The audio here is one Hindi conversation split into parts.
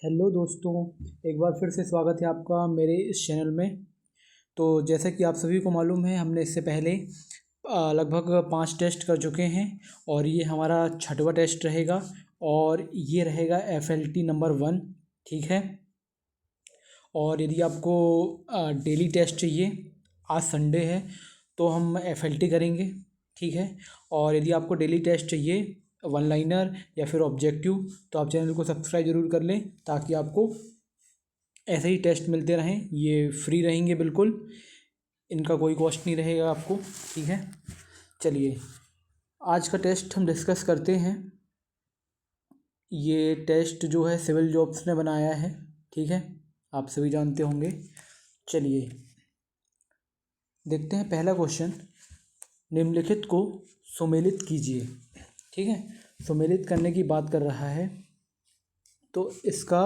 हेलो दोस्तों, एक बार फिर से स्वागत है आपका मेरे इस चैनल में। तो जैसा कि आप सभी को मालूम है, हमने इससे पहले लगभग 5 टेस्ट कर चुके हैं और ये हमारा 6वां टेस्ट रहेगा और ये रहेगा FLT नंबर 1। ठीक है। और यदि आपको डेली टेस्ट चाहिए, आज संडे है तो हम FLT करेंगे। ठीक है। और यदि आपको डेली टेस्ट चाहिए, वन लाइनर या फिर ऑब्जेक्टिव, तो आप चैनल को सब्सक्राइब ज़रूर कर लें ताकि आपको ऐसे ही टेस्ट मिलते रहें। ये फ्री रहेंगे बिल्कुल, इनका कोई कॉस्ट नहीं रहेगा आपको। ठीक है। चलिए, आज का टेस्ट हम डिस्कस करते हैं। ये टेस्ट जो है सिविल जॉब्स ने बनाया है। ठीक है, आप सभी जानते होंगे। चलिए देखते हैं पहला क्वेश्चन। निम्नलिखित को सुमेलित कीजिए। ठीक है, सुमेलित करने की बात कर रहा है, तो इसका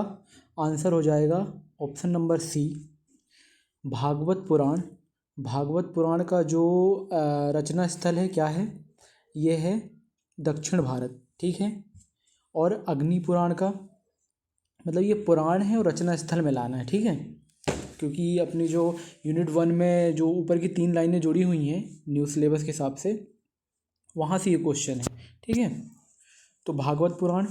आंसर हो जाएगा ऑप्शन नंबर सी, भागवत पुराण। भागवत पुराण का जो रचना स्थल है क्या है, ये है दक्षिण भारत। ठीक है। और अग्नि पुराण का मतलब ये पुराण है और रचना स्थल में लाना है। ठीक है, क्योंकि अपनी जो यूनिट 1 में जो ऊपर की 3 लाइनें जुड़ी हुई हैं न्यू सिलेबस के हिसाब से, वहाँ से ये क्वेश्चन है। ठीक है। तो भागवत पुराण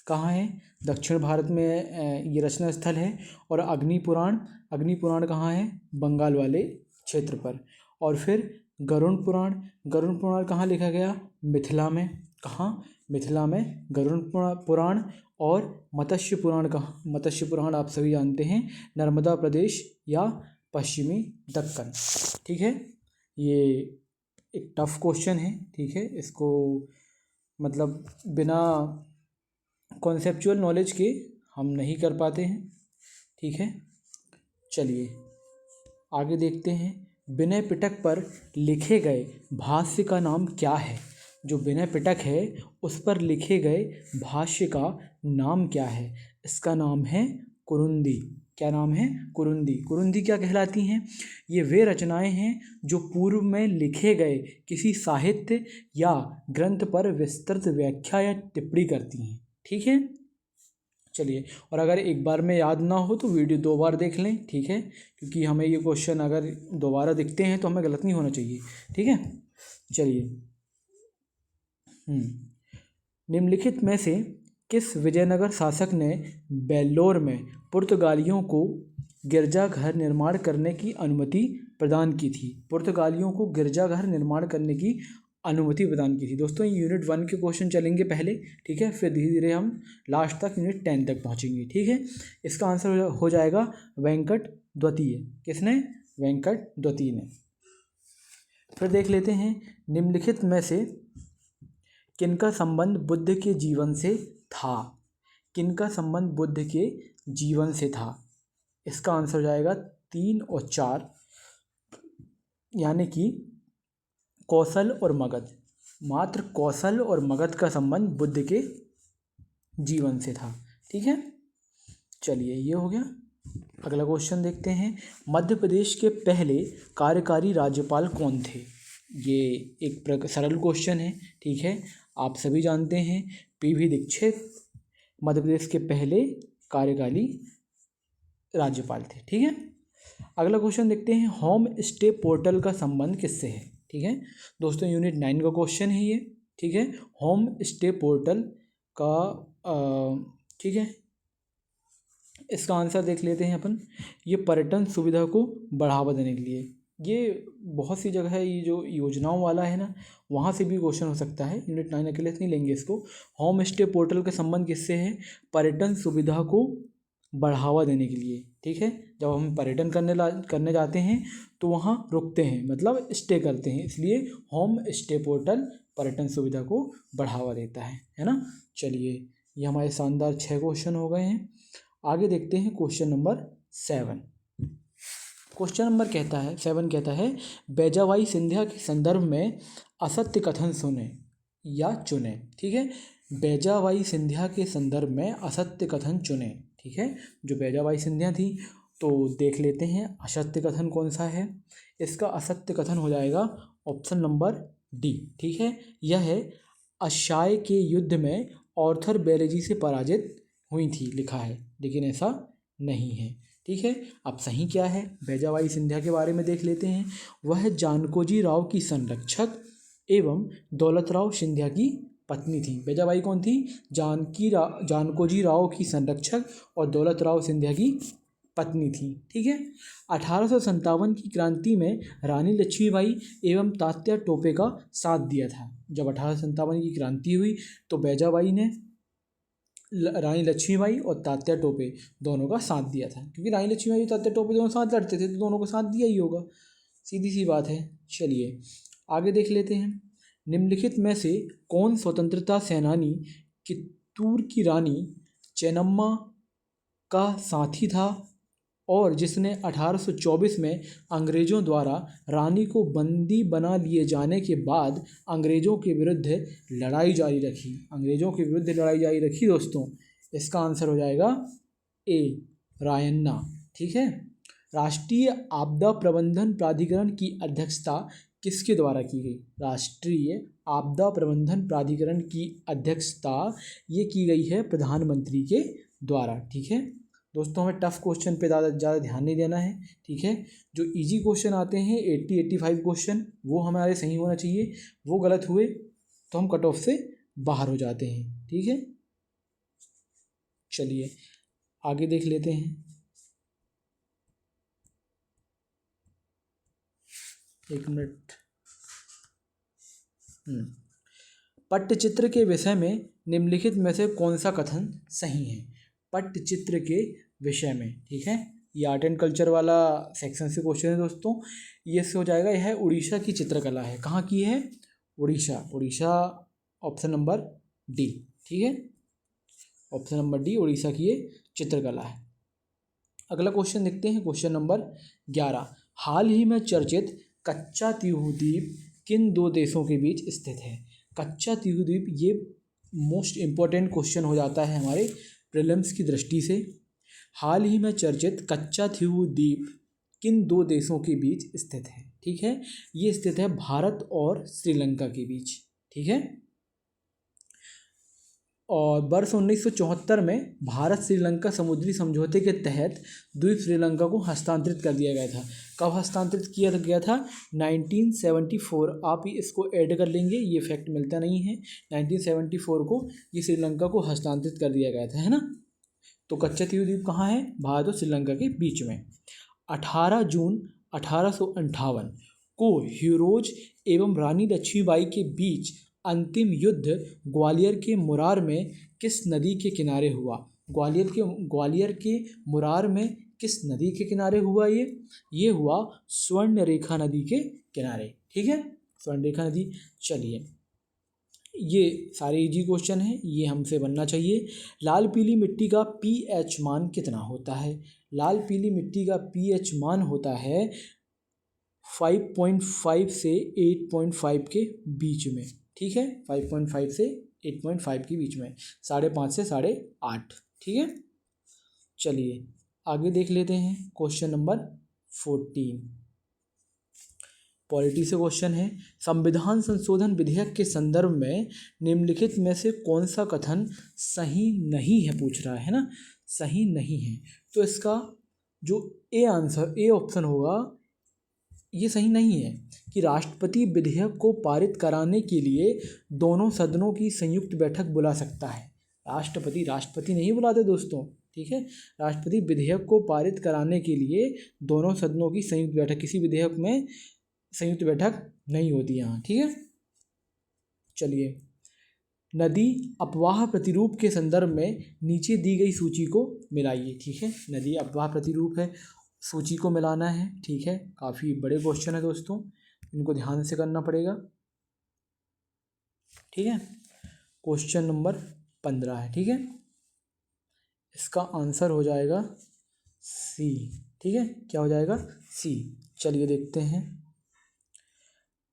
कहाँ है, दक्षिण भारत में ये रचना स्थल है। और अग्नि पुराण कहाँ है, बंगाल वाले क्षेत्र पर। और फिर गरुड़ पुराण कहाँ लिखा गया, मिथिला में। कहाँ, मिथिला में गरुड़ पुराण। और मत्स्य पुराण आप सभी जानते हैं, नर्मदा प्रदेश या पश्चिमी दक्कन। ठीक है। ये एक टफ क्वेश्चन है। ठीक है, इसको मतलब बिना कॉन्सेप्चुअल नॉलेज के हम नहीं कर पाते हैं। ठीक है। चलिए आगे देखते हैं। विनय पिटक पर लिखे गए भाष्य का नाम क्या है। जो विनय पिटक है उस पर लिखे गए भाष्य का नाम क्या है। इसका नाम है कुरुंदी। क्या नाम है, कुरुंदी। कुरुंदी क्या कहलाती हैं, ये वे रचनाएं हैं जो पूर्व में लिखे गए किसी साहित्य या ग्रंथ पर विस्तृत व्याख्या या टिप्पणी करती हैं। ठीक है। चलिए, और अगर एक बार में याद ना हो तो वीडियो 2 बार देख लें। ठीक है, क्योंकि हमें ये क्वेश्चन अगर दोबारा दिखते हैं तो हमें गलत नहीं होना चाहिए। ठीक है। चलिए, निम्नलिखित में से किस विजयनगर शासक ने बेल्लोर में पुर्तगालियों को गिरजाघर निर्माण करने की अनुमति प्रदान की थी। पुर्तगालियों को गिरजाघर निर्माण करने की अनुमति प्रदान की थी। दोस्तों, ये यूनिट 1 के क्वेश्चन चलेंगे पहले। ठीक है, फिर धीरे धीरे हम लास्ट तक यूनिट 10 तक पहुँचेंगे। ठीक है। इसका आंसर हो जाएगा वेंकट द्वितीय। किसने, वेंकट द्वितीय ने। फिर देख लेते हैं, निम्नलिखित में से किनका संबंध बुद्ध के जीवन से था। किनका संबंध बुद्ध के जीवन से था। इसका आंसर हो जाएगा 3 और 4, यानी कि कौशल और मगध। मात्र कौशल और मगध का संबंध बुद्ध के जीवन से था। ठीक है। चलिए, ये हो गया। अगला क्वेश्चन देखते हैं। मध्य प्रदेश के पहले कार्यकारी राज्यपाल कौन थे। ये एक सरल क्वेश्चन है। ठीक है, आप सभी जानते हैं PV दीक्षित मध्य प्रदेश के पहले कार्यकारी राज्यपाल थे। ठीक है। अगला क्वेश्चन देखते हैं। होम स्टे पोर्टल का संबंध किससे है। ठीक है दोस्तों, यूनिट 9 का क्वेश्चन है ये। ठीक है, होम स्टे पोर्टल का ठीक है, इसका आंसर देख लेते हैं अपन। ये पर्यटन सुविधा को बढ़ावा देने के लिए, ये बहुत सी जगह है, ये जो योजनाओं वाला है ना, वहाँ से भी क्वेश्चन हो सकता है। यूनिट 9 अकेले नहीं लेंगे इसको। होम स्टे पोर्टल का संबंध किससे है, पर्यटन सुविधा को बढ़ावा देने के लिए। ठीक है, जब हम पर्यटन करने जाते हैं तो वहाँ रुकते हैं, मतलब स्टे करते हैं, इसलिए होम स्टे पोर्टल पर्यटन सुविधा को बढ़ावा देता है ना। चलिए, ये हमारे शानदार 6 क्वेश्चन हो गए हैं। आगे देखते हैं क्वेश्चन नंबर 7। क्वेश्चन नंबर 7 कहता है, बैजाबाई सिंधिया के संदर्भ में असत्य कथन सुने या चुने। ठीक है, बैजाबाई सिंधिया के संदर्भ में असत्य कथन चुने। ठीक है, जो बैजाबाई सिंधिया थी, तो देख लेते हैं असत्य कथन कौन सा है। इसका असत्य कथन हो जाएगा ऑप्शन नंबर डी। ठीक है, यह है, अशाय के युद्ध में आर्थर बैरेजी से पराजित हुई थी लिखा है, लेकिन ऐसा नहीं है। ठीक है, अब सही क्या है? बैजाबाई सिंधिया के बारे में देख लेते हैं। वह जानकोजी राव की संरक्षक एवं दौलतराव सिंधिया की पत्नी थी। बैजाबाई कौन थी? जानकोजी राव की संरक्षक और दौलतराव सिंधिया की पत्नी थी। ठीक है, 1857 की क्रांति में रानी लक्ष्मीबाई एवं तात्या टोपे का साथ दिया था। जब 1857 की क्रांति हुई तो बैजाबाई ने रानी लक्ष्मीबाई और तात्या टोपे दोनों का साथ दिया था, क्योंकि रानी लक्ष्मीबाई और तात्या टोपे दोनों साथ लड़ते थे तो दोनों को साथ दिया ही होगा, सीधी सी बात है। चलिए आगे देख लेते हैं। निम्नलिखित में से कौन स्वतंत्रता सेनानी कित्तूर की रानी चेन्नम्मा का साथी था और जिसने 1824 में अंग्रेज़ों द्वारा रानी को बंदी बना लिए जाने के बाद अंग्रेज़ों के विरुद्ध लड़ाई जारी रखी? अंग्रेज़ों के विरुद्ध लड़ाई जारी रखी दोस्तों। इसका आंसर हो जाएगा ए, रायन्ना। ठीक है, राष्ट्रीय आपदा प्रबंधन प्राधिकरण की अध्यक्षता किसके द्वारा की गई? राष्ट्रीय आपदा प्रबंधन प्राधिकरण की अध्यक्षता ये की गई है प्रधानमंत्री के द्वारा। ठीक है दोस्तों, हमें टफ क्वेश्चन पे ज़्यादा ध्यान नहीं देना है। ठीक है, जो इजी क्वेश्चन आते हैं 80-85 क्वेश्चन वो हमारे सही होना चाहिए, वो गलत हुए तो हम कट ऑफ से बाहर हो जाते हैं। ठीक है, चलिए आगे देख लेते हैं। एक मिनट। पट्टचित्र के विषय में निम्नलिखित में से कौन सा कथन सही है? पट्टचित्र के विषय में। ठीक है, ये आर्ट एंड कल्चर वाला सेक्शन से क्वेश्चन है दोस्तों। ये से हो जाएगा, यह उड़ीसा की चित्रकला है। कहाँ की है? Orissa. Orissa option number D. ठीक है, ऑप्शन नंबर डी, उड़ीसा की ये चित्रकला है। अगला क्वेश्चन देखते हैं, क्वेश्चन नंबर 11। हाल ही में चर्चित कच्चा तीहू द्वीप किन दो देशों के बीच स्थित है? कच्चा तीहू द्वीप ये मोस्ट इम्पोर्टेंट क्वेश्चन हो जाता है हमारे प्रीलिम्स की दृष्टि से। हाल ही में चर्चित कच्चा तीहू द्वीप किन दो देशों के बीच स्थित है? ठीक है, ये स्थित है भारत और श्रीलंका के बीच। ठीक है, और वर्ष 1974 में भारत श्रीलंका समुद्री समझौते के तहत द्वीप श्रीलंका को हस्तांतरित कर दिया गया था। कब हस्तांतरित किया गया था? 1974। आप इसको ऐड कर लेंगे, ये फैक्ट मिलता नहीं है। 1974 को ये श्रीलंका को हस्तांतरित कर दिया गया था, है ना। तो कच्चा तीहू द्वीप कहाँ है? भारत और श्रीलंका के बीच में। 18 जून 1858 को हीरोज एवं रानी लक्ष्मीबाई के बीच अंतिम युद्ध ग्वालियर के मुरार में किस नदी के किनारे हुआ? ग्वालियर के मुरार में किस नदी के किनारे हुआ? ये हुआ स्वर्णरेखा नदी के किनारे। ठीक है, स्वर्णरेखा नदी। चलिए, ये सारे इजी क्वेश्चन हैं, ये हमसे बनना चाहिए। लाल पीली मिट्टी का पीएच मान कितना होता है? लाल पीली मिट्टी का पीएच मान होता है 5.5 से 8.5 के बीच में। ठीक है, 5.5 से 8.5 के बीच में, 5.5 से 8.5। ठीक है, चलिए आगे देख लेते हैं। क्वेश्चन नंबर 14 पॉलिटी से क्वेश्चन है। संविधान संशोधन विधेयक के संदर्भ में निम्नलिखित में से कौन सा कथन सही नहीं है? पूछ रहा है ना, सही नहीं है। तो इसका जो ए ऑप्शन होगा ये सही नहीं है कि राष्ट्रपति विधेयक को पारित कराने के लिए दोनों सदनों की संयुक्त बैठक बुला सकता है। राष्ट्रपति नहीं बुलाते दोस्तों। ठीक है, राष्ट्रपति विधेयक को पारित कराने के लिए दोनों सदनों की संयुक्त बैठक, किसी विधेयक में संयुक्त बैठक नहीं होती यहाँ। ठीक है, चलिए नदी अपवाह प्रतिरूप के संदर्भ में नीचे दी गई सूची को मिलाइए। ठीक है, नदी अपवाह प्रतिरूप है, सूची को मिलाना है। ठीक है, काफ़ी बड़े क्वेश्चन है दोस्तों, इनको ध्यान से करना पड़ेगा। ठीक है, क्वेश्चन नंबर 15 है। ठीक है, इसका आंसर हो जाएगा सी। ठीक है, क्या हो जाएगा? सी। चलिए देखते हैं।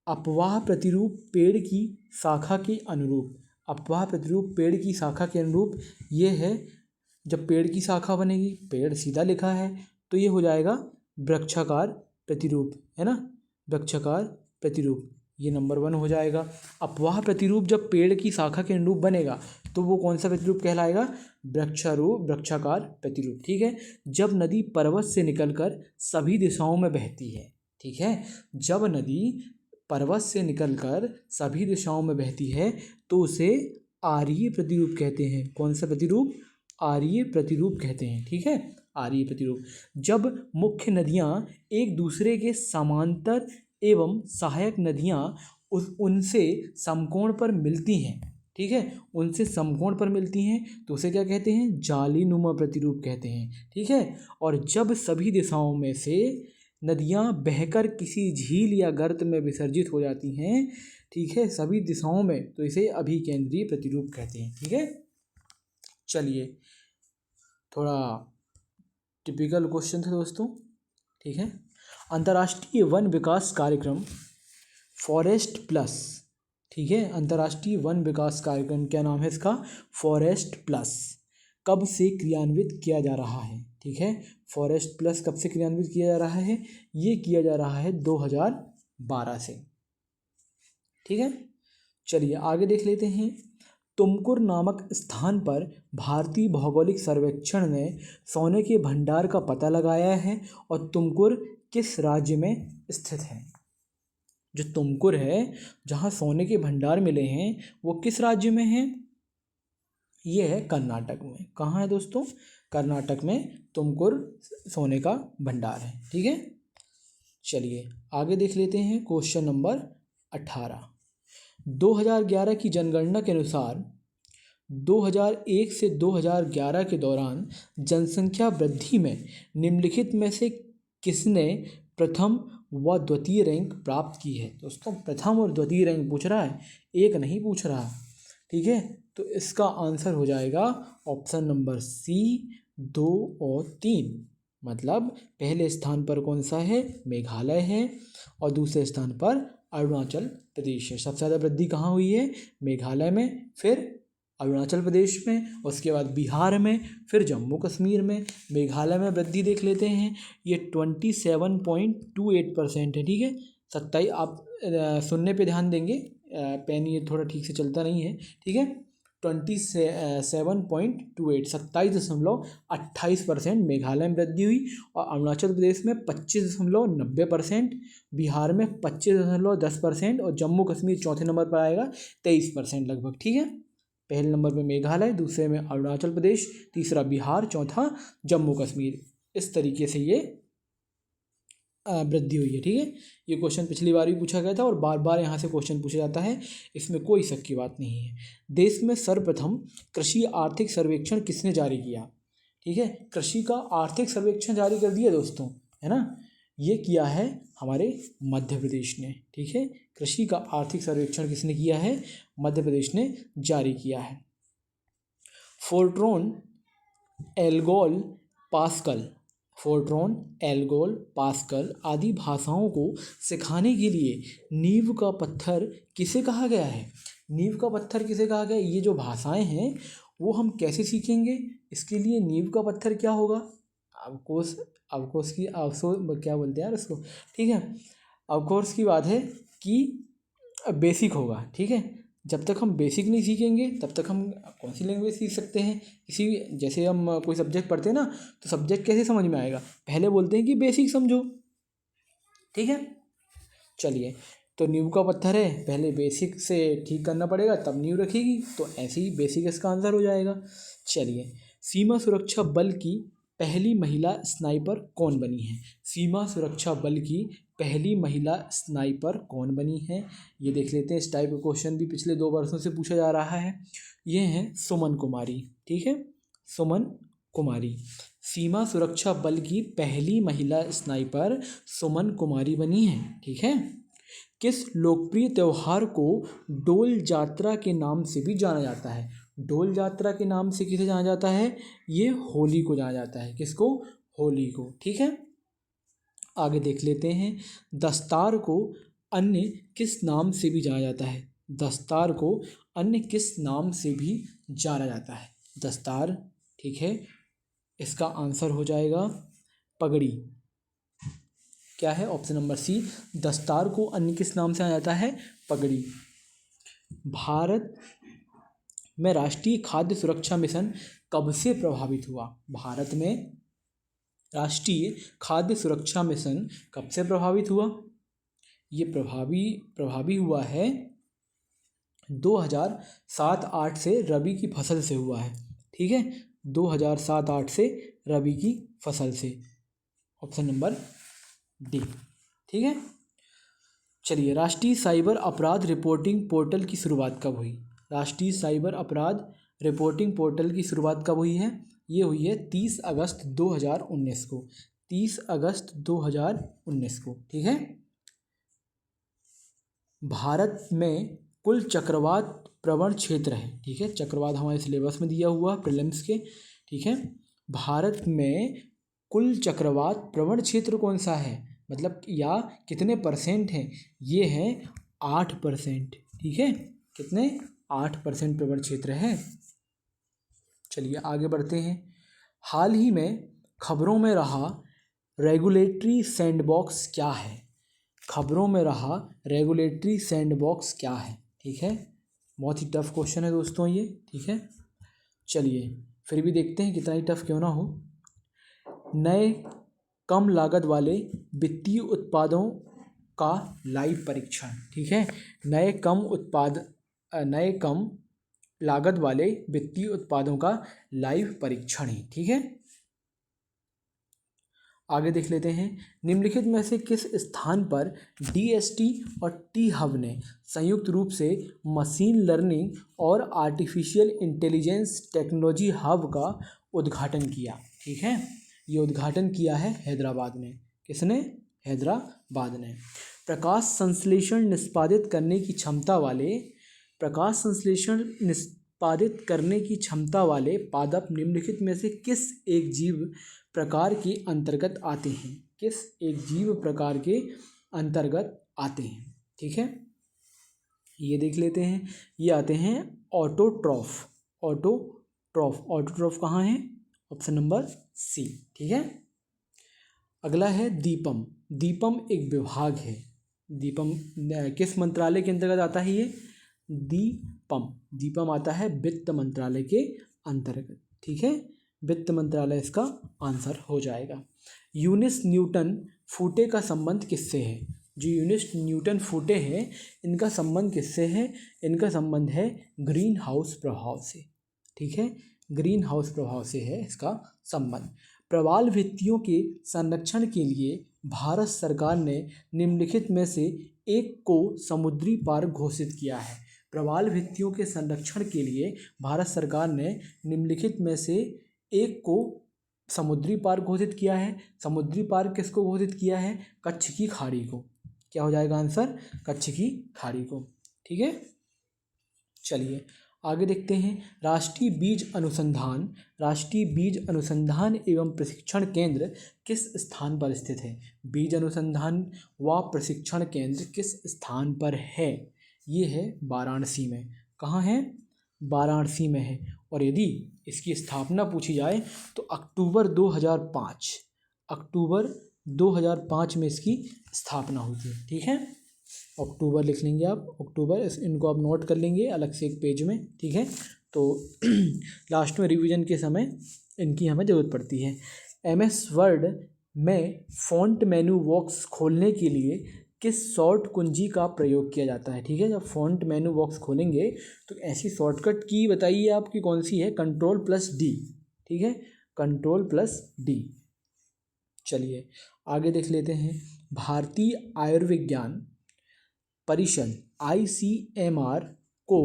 अपवाह प्रतिरूप पेड़ की शाखा के अनुरूप, अपवाह प्रतिरूप पेड़ की शाखा के अनुरूप ये है, जब पेड़ की शाखा बनेगी, पेड़ सीधा लिखा है तो ये हो जाएगा वृक्षाकार प्रतिरूप, है ना, वृक्षाकार प्रतिरूप। ये नंबर 1 हो जाएगा। अपवाह प्रतिरूप जब पेड़ की शाखा के अनुरूप बनेगा तो वो कौन सा प्रतिरूप कहलाएगा? वृक्षारूप, वृक्षाकार प्रतिरूप। ठीक है। जब नदी पर्वत से निकलकर सभी दिशाओं में बहती है, ठीक है, जब नदी पर्वत से निकलकर सभी दिशाओं में बहती है तो उसे आर्यी प्रतिरूप कहते हैं। कौन सा प्रतिरूप? आर्यी प्रतिरूप कहते हैं। ठीक है, आर्यी प्रतिरूप। जब मुख्य नदियाँ एक दूसरे के समांतर एवं सहायक नदियाँ उनसे समकोण पर मिलती हैं, ठीक है, उनसे समकोण पर मिलती हैं तो उसे क्या कहते हैं? जालीनुमा प्रतिरूप कहते हैं। ठीक है। और जब सभी दिशाओं में से नदियाँ बहकर किसी झील या गर्त में विसर्जित हो जाती हैं, ठीक है, सभी दिशाओं में, तो इसे अभिकेंद्रीय प्रतिरूप कहते हैं। ठीक है। चलिए, थोड़ा टिपिकल क्वेश्चन था दोस्तों। ठीक है। अंतर्राष्ट्रीय वन विकास कार्यक्रम फॉरेस्ट प्लस, ठीक है, अंतर्राष्ट्रीय वन विकास कार्यक्रम, क्या नाम है इसका? फॉरेस्ट प्लस, कब से क्रियान्वित किया जा रहा है? ठीक है, फॉरेस्ट प्लस कब से क्रियान्वित किया जा रहा है? ये किया जा रहा है 2012 से। ठीक है। चलिए आगे देख लेते हैं। तुमकुर नामक स्थान पर भारतीय भौगोलिक सर्वेक्षण ने सोने के भंडार का पता लगाया है और तुमकुर किस राज्य में स्थित है? जो तुमकुर है, जहाँ सोने के भंडार मिले हैं, वो किस राज्य में है? ये है कर्नाटक में। कहाँ है दोस्तों? कर्नाटक में तुमकुर सोने का भंडार है। ठीक है। चलिए आगे देख लेते हैं। Question number 18। 2011 की जनगणना के अनुसार 2001 से 2011 के दौरान जनसंख्या वृद्धि में निम्नलिखित में से किसने प्रथम व द्वितीय रैंक प्राप्त की है? दोस्तों प्रथम और द्वितीय रैंक पूछ रहा है, एक नहीं पूछ रहा। ठीक है, तो इसका आंसर हो जाएगा ऑप्शन नंबर सी, 2 और 3। मतलब पहले स्थान पर कौन सा है? मेघालय है, और दूसरे स्थान पर अरुणाचल प्रदेश है। सबसे ज़्यादा वृद्धि कहाँ हुई है? मेघालय में, फिर अरुणाचल प्रदेश में, उसके बाद बिहार में, फिर जम्मू कश्मीर में। मेघालय में वृद्धि देख लेते हैं, ये 27.28% है। ठीक है, 27, आप सुनने पे ध्यान देंगे, पेन ये थोड़ा ठीक से चलता नहीं है। ठीक है, 27.28, 27.28% मेघालय में वृद्धि हुई, और अरुणाचल प्रदेश में 25.90%, बिहार में 25.10%, और जम्मू कश्मीर चौथे नंबर पर आएगा 23% लगभग। ठीक है, पहले नंबर पे मेघालय, दूसरे में अरुणाचल प्रदेश, तीसरा बिहार, चौथा जम्मू कश्मीर। इस तरीके से ये वृद्धि हुई है। ठीक है, ये क्वेश्चन पिछली बार भी पूछा गया था और बार बार यहाँ से क्वेश्चन पूछा जाता है, इसमें कोई शक की बात नहीं है। देश में सर्वप्रथम कृषि आर्थिक सर्वेक्षण किसने जारी किया? ठीक है, कृषि का आर्थिक सर्वेक्षण जारी कर दिया दोस्तों, है ना, ये किया है हमारे मध्य प्रदेश ने। ठीक है, कृषि का आर्थिक सर्वेक्षण किसने किया है? मध्य प्रदेश ने जारी किया है। Fortran, ALGOL, pascal, Fortran, ALGOL, pascal आदि भाषाओं को सिखाने के लिए नींव का पत्थर किसे कहा गया है? नींव का पत्थर किसे कहा गया? ये जो भाषाएं हैं वो हम कैसे सीखेंगे? इसके लिए नींव का पत्थर क्या होगा? ऑफकोर्स की अवसोस क्या बोलते हैं यार उसको, ठीक है, ऑफकोर्स की बात है कि बेसिक होगा। ठीक है, जब तक हम बेसिक नहीं सीखेंगे तब तक हम कौन सी लैंग्वेज सीख सकते हैं? इसी जैसे हम कोई सब्जेक्ट पढ़ते हैं ना, तो सब्जेक्ट कैसे समझ में आएगा? पहले बोलते हैं कि बेसिक समझो। ठीक है, चलिए, तो नींव का पत्थर है, पहले बेसिक से ठीक करना पड़ेगा तब नींव रखेगी, तो ऐसे ही बेसिक इसका आंसर हो जाएगा। चलिए, सीमा सुरक्षा बल की पहली महिला स्नाइपर कौन बनी है? सीमा सुरक्षा बल की पहली महिला स्नाइपर कौन बनी है? ये देख लेते हैं। इस टाइप का क्वेश्चन भी पिछले 2 वर्षों से पूछा जा रहा है। ये हैं सुमन कुमारी। ठीक है, सुमन कुमारी सीमा सुरक्षा बल की पहली महिला स्नाइपर सुमन कुमारी बनी है। ठीक है, किस लोकप्रिय त्यौहार को डोल जात्रा के नाम से भी जाना जाता है? डोल जात्रा के नाम से किसे जाना जाता है? ये होली को जाना जाता है। किसको? होली को। ठीक है, आगे देख लेते हैं। दस्तार को अन्य किस नाम से भी जाना जाता है? दस्तार को अन्य किस नाम से भी जाना जाता है? दस्तार, ठीक है, इसका आंसर हो जाएगा पगड़ी। क्या है? ऑप्शन नंबर सी, दस्तार को अन्य किस नाम से जाना जाता है? पगड़ी। भारत में राष्ट्रीय खाद्य सुरक्षा मिशन कब से प्रभावित हुआ? भारत में राष्ट्रीय खाद्य सुरक्षा मिशन कब से प्रभावित हुआ? ये प्रभावी हुआ है 2007-8 से रबी की फसल से हुआ है। ठीक है, 2007-8 से रबी की फसल से। Option number D. ठीक है, चलिए, राष्ट्रीय साइबर अपराध रिपोर्टिंग पोर्टल की शुरुआत कब हुई? राष्ट्रीय साइबर अपराध रिपोर्टिंग पोर्टल की शुरुआत कब हुई है? ये हुई है 30 अगस्त 2019 को। 30 अगस्त 2019 को। ठीक है, भारत में कुल चक्रवात प्रवण क्षेत्र है। ठीक है, चक्रवात हमारे सिलेबस में दिया हुआ प्रीलिम्स के। ठीक है, भारत में कुल चक्रवात प्रवण क्षेत्र कौन सा है, मतलब या कितने परसेंट हैं? ये हैं 8%। ठीक है, कितने? 8% प्रवण क्षेत्र है। चलिए आगे बढ़ते हैं। हाल ही में खबरों में रहा रेगुलेटरी सैंडबॉक्स क्या है? खबरों में रहा रेगुलेटरी सैंडबॉक्स क्या है? ठीक है, बहुत ही टफ क्वेश्चन है दोस्तों ये। ठीक है, चलिए फिर भी देखते हैं, कितना ही टफ क्यों ना हो। नए कम लागत वाले वित्तीय उत्पादों का लाइव परीक्षण। ठीक है, नए कम लागत वाले वित्तीय उत्पादों का लाइव परीक्षण है। ठीक है, आगे देख लेते हैं। निम्नलिखित में से किस स्थान पर डीएसटी और टी हब ने संयुक्त रूप से मशीन लर्निंग और आर्टिफिशियल इंटेलिजेंस टेक्नोलॉजी हब का उद्घाटन किया? ठीक है, ये उद्घाटन किया है हैदराबाद में। किसने? हैदराबाद ने। प्रकाश संश्लेषण निष्पादित करने की क्षमता वाले पादप निम्नलिखित में से किस एक जीव प्रकार के अंतर्गत आते हैं? किस एक जीव प्रकार के अंतर्गत आते हैं? ठीक है, ये देख लेते हैं। ये आते हैं ऑटोट्रॉफ। ऑटोट्रॉफ कहाँ है? Option number C. ठीक है, अगला है दीपम। दीपम एक विभाग है। दीपम किस मंत्रालय के अंतर्गत आता है? ये दीपम आता है वित्त मंत्रालय के अंतर्गत। ठीक है, वित्त मंत्रालय इसका आंसर हो जाएगा। यूनिस न्यूटन फूटे का संबंध किससे है? जो यूनिस न्यूटन फूटे हैं, इनका संबंध किससे है? इनका संबंध है ग्रीन हाउस प्रभाव से। ठीक है, ग्रीन हाउस प्रभाव से है इसका संबंध। प्रवाल भित्तियों के संरक्षण के लिए भारत सरकार ने निम्नलिखित में से एक को समुद्री पार्क घोषित किया है। प्रवाल भित्तियों के संरक्षण के लिए भारत सरकार ने निम्नलिखित में से एक को समुद्री पार्क घोषित किया है। समुद्री पार्क किसको घोषित किया है? कच्छ की खाड़ी को। क्या हो जाएगा आंसर? कच्छ की खाड़ी को। ठीक है, चलिए आगे देखते हैं। राष्ट्रीय बीज अनुसंधान एवं प्रशिक्षण केंद्र किस स्थान पर स्थित है? बीज अनुसंधान व प्रशिक्षण केंद्र किस स्थान पर है? ये है वाराणसी में। कहाँ है? वाराणसी में है। और यदि इसकी स्थापना पूछी जाए तो अक्टूबर 2005 में इसकी स्थापना हुई थी। ठीक है, अक्टूबर लिख लेंगे आप, अक्टूबर, इनको आप नोट कर लेंगे अलग से एक पेज में। ठीक है, तो लास्ट में रिवीजन के समय इनकी हमें ज़रूरत पड़ती है। MS वर्ड में फ़ॉन्ट मेनू बॉक्स खोलने के लिए किस शॉर्ट कुंजी का प्रयोग किया जाता है? ठीक है, जब फ़ॉन्ट मेनू बॉक्स खोलेंगे तो ऐसी शॉर्टकट की बताइए आपकी कौन सी है? Ctrl+D। ठीक है, Ctrl+D। चलिए आगे देख लेते हैं। भारतीय आयुर्विज्ञान परिषद ICMR को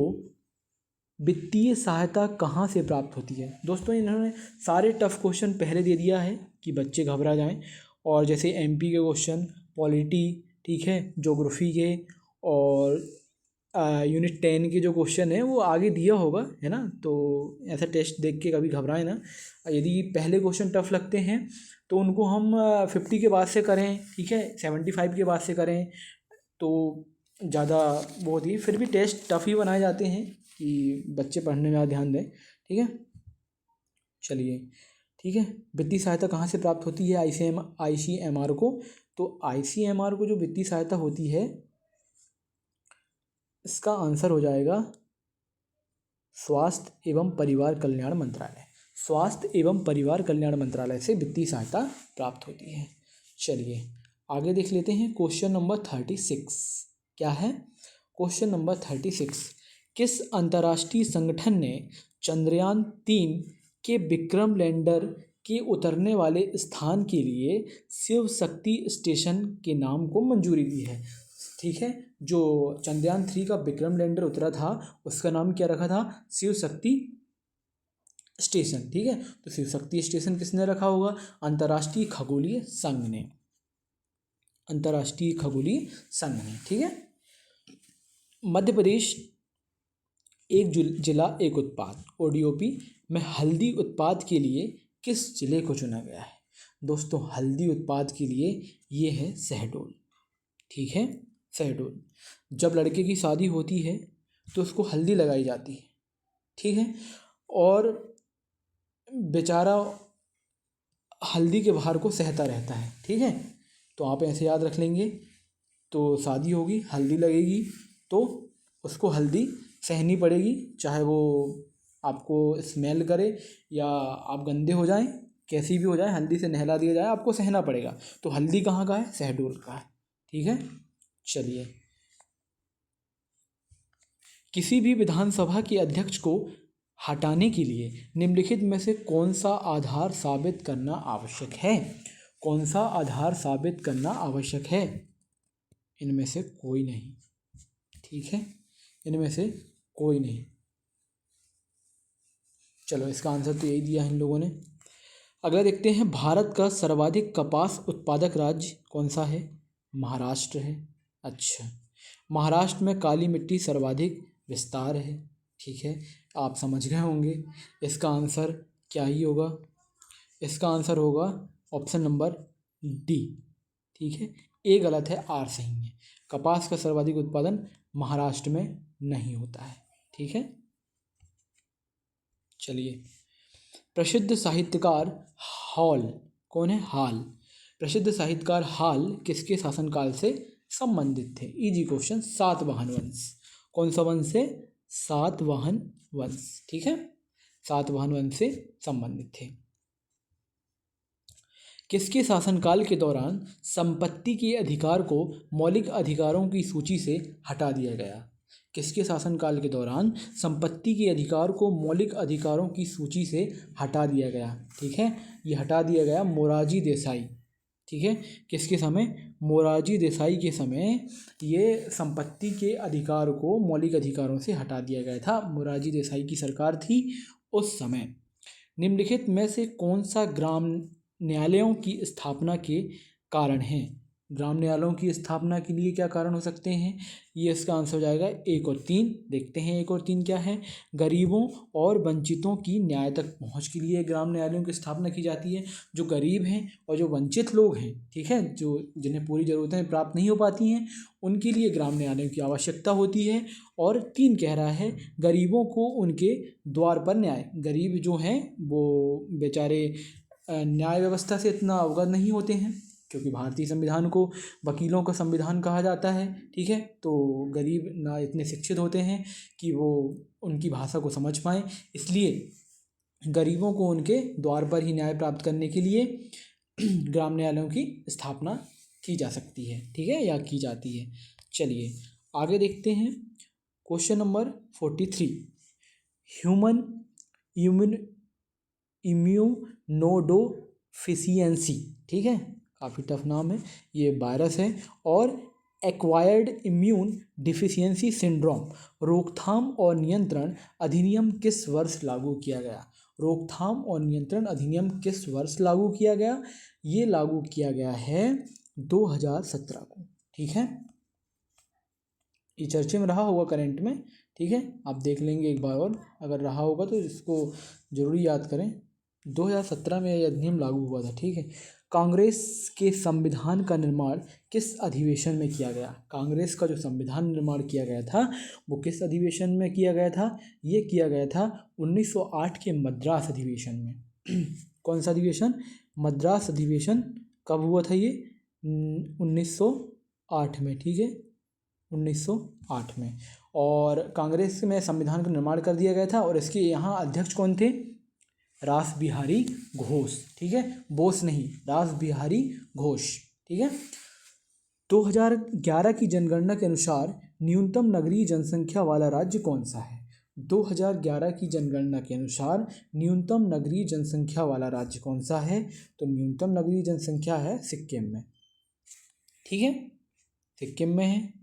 वित्तीय सहायता कहाँ से प्राप्त होती है? दोस्तों इन्होंने सारे टफ क्वेश्चन पहले दे दिया है कि बच्चे घबरा जाएं। और जैसे MP के क्वेश्चन, पॉलिटी, ठीक है, ज्योग्राफी के, और यूनिट 10 के जो क्वेश्चन है वो आगे दिया होगा, है ना। तो ऐसा टेस्ट देख के कभी घबराएं ना। यदि पहले क्वेश्चन टफ लगते हैं तो उनको हम 50 के बाद से करें, ठीक है, 75 के बाद से करें तो ज़्यादा वो होती है। फिर भी टेस्ट टफ ही बनाए जाते हैं कि बच्चे पढ़ने में ध्यान दें। ठीक है, चलिए ठीक है। वित्तीय सहायता कहाँ से प्राप्त होती है ICMR को? तो तो ICMR को जो वित्तीय सहायता होती है, इसका आंसर हो जाएगा स्वास्थ्य एवं परिवार कल्याण मंत्रालय। स्वास्थ्य एवं परिवार कल्याण मंत्रालय से वित्तीय सहायता प्राप्त होती है। चलिए आगे देख लेते हैं क्वेश्चन नंबर 36। क्या है क्वेश्चन नंबर 36? किस अंतर्राष्ट्रीय संगठन ने चंद्रयान 3 के विक्रम लैंडर के उतरने वाले स्थान के लिए शिव शक्ति स्टेशन के नाम को मंजूरी दी है? ठीक है, जो चंद्रयान 3 का विक्रम लैंडर उतरा था उसका नाम क्या रखा था? शिव शक्ति स्टेशन। ठीक है, तो शिव शक्ति स्टेशन किसने रखा होगा? अंतर्राष्ट्रीय खगोलीय संघ ने। अंतर्राष्ट्रीय खगोलीय संघ ने। ठीक है, मध्य प्रदेश एक जिला एक उत्पाद ODOP में हल्दी उत्पाद के लिए किस जिले को चुना गया है? दोस्तों हल्दी उत्पाद के लिए ये है शहडोल। ठीक है, शहडोल। जब लड़के की शादी होती है तो उसको हल्दी लगाई जाती है। ठीक है, और बेचारा हल्दी के भार को सहता रहता है। ठीक है, तो आप ऐसे याद रख लेंगे। तो शादी होगी, हल्दी लगेगी, तो उसको हल्दी सहनी पड़ेगी, चाहे वो आपको स्मेल करे या आप गंदे हो जाएं, कैसी भी हो जाए, हल्दी से नहला दिया जाए, आपको सहना पड़ेगा। तो हल्दी कहाँ का है? शहडोल का है। ठीक है, चलिए किसी भी विधानसभा के अध्यक्ष को हटाने के लिए निम्नलिखित में से कौन सा आधार साबित करना आवश्यक है? कौन सा आधार साबित करना आवश्यक है? इनमें से कोई नहीं। ठीक है, इनमें से कोई नहीं। चलो इसका आंसर तो यही दिया है इन लोगों ने। अगला देखते हैं, भारत का सर्वाधिक कपास उत्पादक राज्य कौन सा है? महाराष्ट्र है। अच्छा, महाराष्ट्र में काली मिट्टी सर्वाधिक विस्तार है। ठीक है, आप समझ गए होंगे। इसका आंसर क्या ही होगा? इसका आंसर होगा ऑप्शन नंबर डी। ठीक है, ए गलत है, आर सही है। कपास का सर्वाधिक उत्पादन महाराष्ट्र में नहीं होता है। ठीक है, चलिए प्रसिद्ध साहित्यकार हाल कौन है? हाल। प्रसिद्ध साहित्यकार हाल किसके शासनकाल से संबंधित थे? Easy question. सातवाहन वंश। कौन सा वंश से? सातवाहन वंश। ठीक है, सातवाहन वंश से संबंधित थे। किसके शासनकाल के दौरान संपत्ति के अधिकार को मौलिक अधिकारों की सूची से हटा दिया गया? किसके शासनकाल के दौरान संपत्ति के अधिकार को मौलिक अधिकारों की सूची से हटा दिया गया? ठीक है, ये हटा दिया गया मोरारजी देसाई। ठीक है, किसके समय? मोरारजी देसाई के समय ये संपत्ति के अधिकार को मौलिक अधिकारों से हटा दिया गया था। मोरारजी देसाई की सरकार थी उस समय। निम्नलिखित में से कौन सा ग्राम न्यायालयों की स्थापना के कारण है? ग्राम न्यायालयों की स्थापना के लिए क्या कारण हो सकते हैं? ये इसका आंसर हो जाएगा 1 और 3। देखते हैं 1 और 3 क्या है। गरीबों और वंचितों की न्याय तक पहुंच के लिए ग्राम न्यायालयों की स्थापना की जाती है। जो गरीब हैं और जो वंचित लोग हैं, ठीक है, जो जिन्हें पूरी ज़रूरतें प्राप्त नहीं हो पाती हैं, उनके लिए ग्राम न्यायालयों की आवश्यकता होती है। और 3 कह रहा है गरीबों को उनके द्वार पर न्याय। गरीब जो हैं वो बेचारे न्याय व्यवस्था से इतना अवगत नहीं होते हैं, क्योंकि भारतीय संविधान को वकीलों का संविधान कहा जाता है। ठीक है, तो गरीब ना इतने शिक्षित होते हैं कि वो उनकी भाषा को समझ पाएँ, इसलिए गरीबों को उनके द्वार पर ही न्याय प्राप्त करने के लिए ग्राम न्यायालयों की स्थापना की जा सकती है। ठीक है, या की जाती है। चलिए आगे देखते हैं क्वेश्चन नंबर 43। Human immunodeficiency. ठीक है, काफ़ी टफ नाम है, ये वायरस है। और एक्वायर्ड इम्यून डिफिशियंसी सिंड्रोम रोकथाम और नियंत्रण अधिनियम किस वर्ष लागू किया गया? रोकथाम और नियंत्रण अधिनियम किस वर्ष लागू किया गया? ये लागू किया गया है 2017 को। ठीक है, ये चर्चे में रहा होगा करंट में। ठीक है, आप देख लेंगे एक बार और, अगर रहा होगा तो इसको ज़रूरी याद करें। 2017 में यह अधिनियम लागू हुआ था। ठीक है, कांग्रेस के संविधान का निर्माण किस अधिवेशन में किया गया? कांग्रेस का जो संविधान निर्माण किया गया था वो किस अधिवेशन में किया गया था? ये किया गया था 1908 के मद्रास अधिवेशन में। कौन सा अधिवेशन? मद्रास अधिवेशन। कब हुआ था ये? 1908 में, ठीक है, 1908 में। और कांग्रेस में संविधान का निर्माण कर दिया गया था और इसके यहाँ अध्यक्ष कौन थे? रास बिहारी घोष, ठीक है, बोस नहीं, रास बिहारी घोष, ठीक है। 2011 की जनगणना के अनुसार न्यूनतम नगरीय जनसंख्या वाला राज्य कौन सा है? 2011 की जनगणना के अनुसार न्यूनतम नगरीय जनसंख्या वाला राज्य कौन सा है? तो न्यूनतम नगरीय जनसंख्या है सिक्किम में, ठीक है, सिक्किम में है।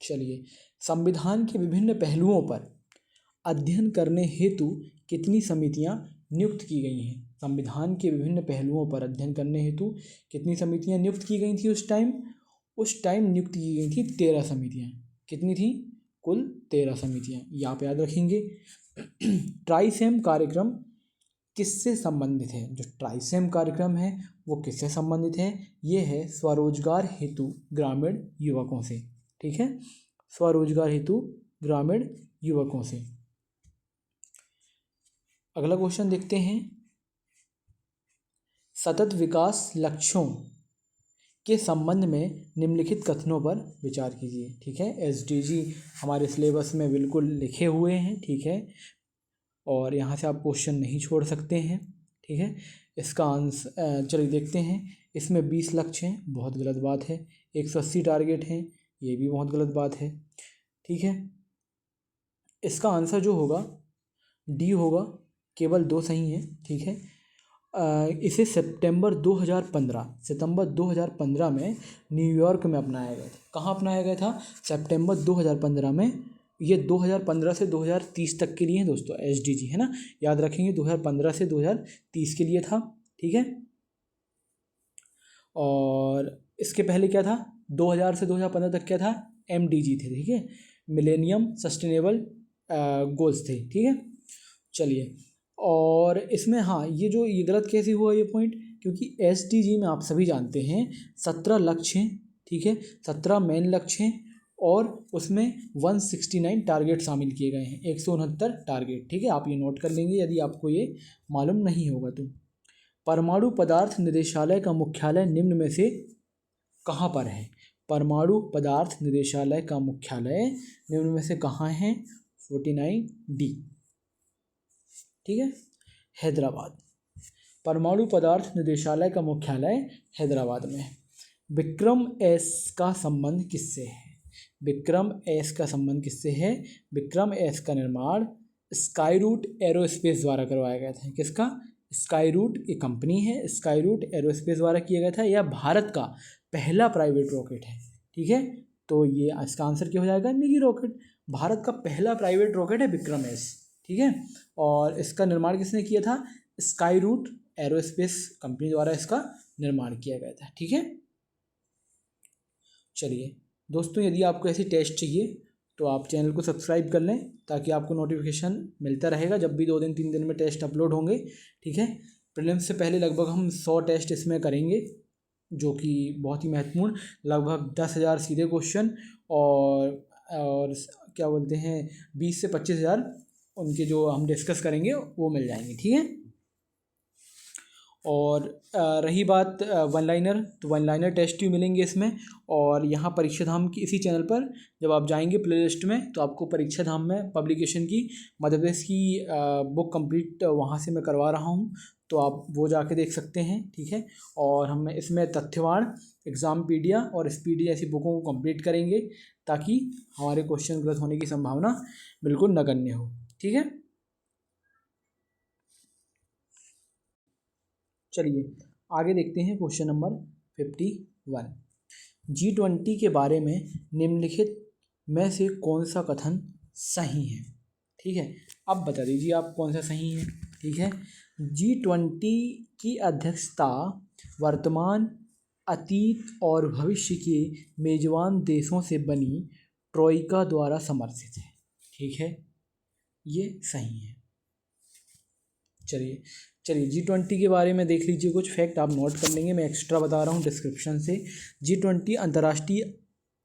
चलिए, संविधान के विभिन्न पहलुओं पर अध्ययन करने हेतु कितनी समितियां नियुक्त की गई हैं? संविधान के विभिन्न पहलुओं पर अध्ययन करने हेतु कितनी समितियां नियुक्त की गई थी उस टाइम? उस टाइम नियुक्त की गई थी 13 समितियां। कितनी थी? कुल 13 समितियां, ये आप याद रखेंगे। ट्राइसेम कार्यक्रम किससे संबंधित है? जो ट्राइसेम कार्यक्रम है वो किससे संबंधित है? ये है स्वरोजगार हेतु ग्रामीण युवकों से, ठीक है, स्वरोजगार हेतु ग्रामीण युवकों से। अगला क्वेश्चन देखते हैं, सतत विकास लक्ष्यों के संबंध में निम्नलिखित कथनों पर विचार कीजिए, ठीक है। एसडीजी हमारे सिलेबस में बिल्कुल लिखे हुए हैं, ठीक है, और यहाँ से आप क्वेश्चन नहीं छोड़ सकते हैं, ठीक है। इसका आंसर चलिए देखते हैं। इसमें 20 लक्ष्य हैं, बहुत गलत बात है। 180 टारगेट हैं, ये भी बहुत गलत बात है, ठीक है। इसका आंसर जो होगा डी होगा, केवल 2 सही हैं, ठीक है। इसे सितंबर 2015 में न्यूयॉर्क में अपनाया गया था। कहाँ अपनाया गया था? सितंबर 2015 में। ये 2015 से 2030 तक के लिए है दोस्तों, एसडीजी है ना, याद रखेंगे, 2015 से 2030 के लिए था, ठीक है। और इसके पहले क्या था? 2000 से 2015 तक क्या था? एमडीजी थे, ठीक है, मिलेनियम सस्टेनेबल गोल्स थे, ठीक है। चलिए, और इसमें हाँ, ये गलत कैसे हुआ ये पॉइंट? क्योंकि एसडीजी में आप सभी जानते हैं 17 लक्ष्य हैं, ठीक है, 17 मेन लक्ष्य हैं और उसमें 169 टारगेट शामिल किए गए हैं, 169 टारगेट, ठीक है। आप ये नोट कर लेंगे यदि आपको ये मालूम नहीं होगा तो। परमाणु पदार्थ निदेशालय का मुख्यालय निम्न में से कहाँ पर है? परमाणु पदार्थ निदेशालय का मुख्यालय निम्न में से कहाँ है? 49D, ठीक है, हैदराबाद। परमाणु पदार्थ निदेशालय का मुख्यालय हैदराबाद में। विक्रम एस का संबंध किससे है? विक्रम एस का संबंध किससे है? विक्रम एस का निर्माण स्काईरूट एरोस्पेस द्वारा करवाया गया था। किसका? स्काईरूट, एक कंपनी है, स्काईरूट एरोस्पेस द्वारा किया गया था। यह भारत का पहला प्राइवेट रॉकेट है, ठीक है। तो ये इसका आंसर क्या हो जाएगा? निजी रॉकेट। भारत का पहला प्राइवेट रॉकेट है विक्रम एस, ठीक है। और इसका निर्माण किसने किया था? स्काईरूट एरोस्पेस कंपनी द्वारा इसका निर्माण किया गया था, ठीक है। चलिए दोस्तों, यदि आपको ऐसी टेस्ट चाहिए तो आप चैनल को सब्सक्राइब कर लें ताकि आपको नोटिफिकेशन मिलता रहेगा जब भी 2 दिन 3 दिन में टेस्ट अपलोड होंगे, ठीक है। प्रीलिम्स से पहले लगभग हम 100 टेस्ट इसमें करेंगे, जो कि बहुत ही महत्वपूर्ण, लगभग 10,000 सीधे क्वेश्चन और क्या बोलते हैं 20 से 25,000 उनके जो हम डिस्कस करेंगे वो मिल जाएंगे, ठीक है। और रही बात वन लाइनर, तो वन लाइनर टेस्ट भी मिलेंगे इसमें। और यहाँ परीक्षा धाम की इसी चैनल पर जब आप जाएंगे प्ले लिस्ट में तो आपको परीक्षा धाम में पब्लिकेशन की मध्य प्रदेश की बुक कंप्लीट वहाँ से मैं करवा रहा हूँ, तो आप वो जाके देख सकते हैं, ठीक है। और हम इसमें तथ्यवान, एग्जामपीडिया और स्पीडी ऐसी बुकों को कंप्लीट करेंगे ताकि हमारे क्वेश्चन गलत होने की संभावना बिल्कुल नगण्य हो, ठीक है। चलिए आगे देखते हैं क्वेश्चन नंबर 51। G20 के बारे में निम्नलिखित में से कौन सा कथन सही है? ठीक है, अब बता दीजिए आप कौन सा सही है, ठीक है। G20 की अध्यक्षता वर्तमान, अतीत और भविष्य के मेजबान देशों से बनी ट्रोइका द्वारा समर्थित है, ठीक है, ये सही है। चलिए G20 के बारे में देख लीजिए, कुछ फैक्ट आप नोट कर लेंगे, मैं एक्स्ट्रा बता रहा हूँ डिस्क्रिप्शन से। G20 अंतर्राष्ट्रीय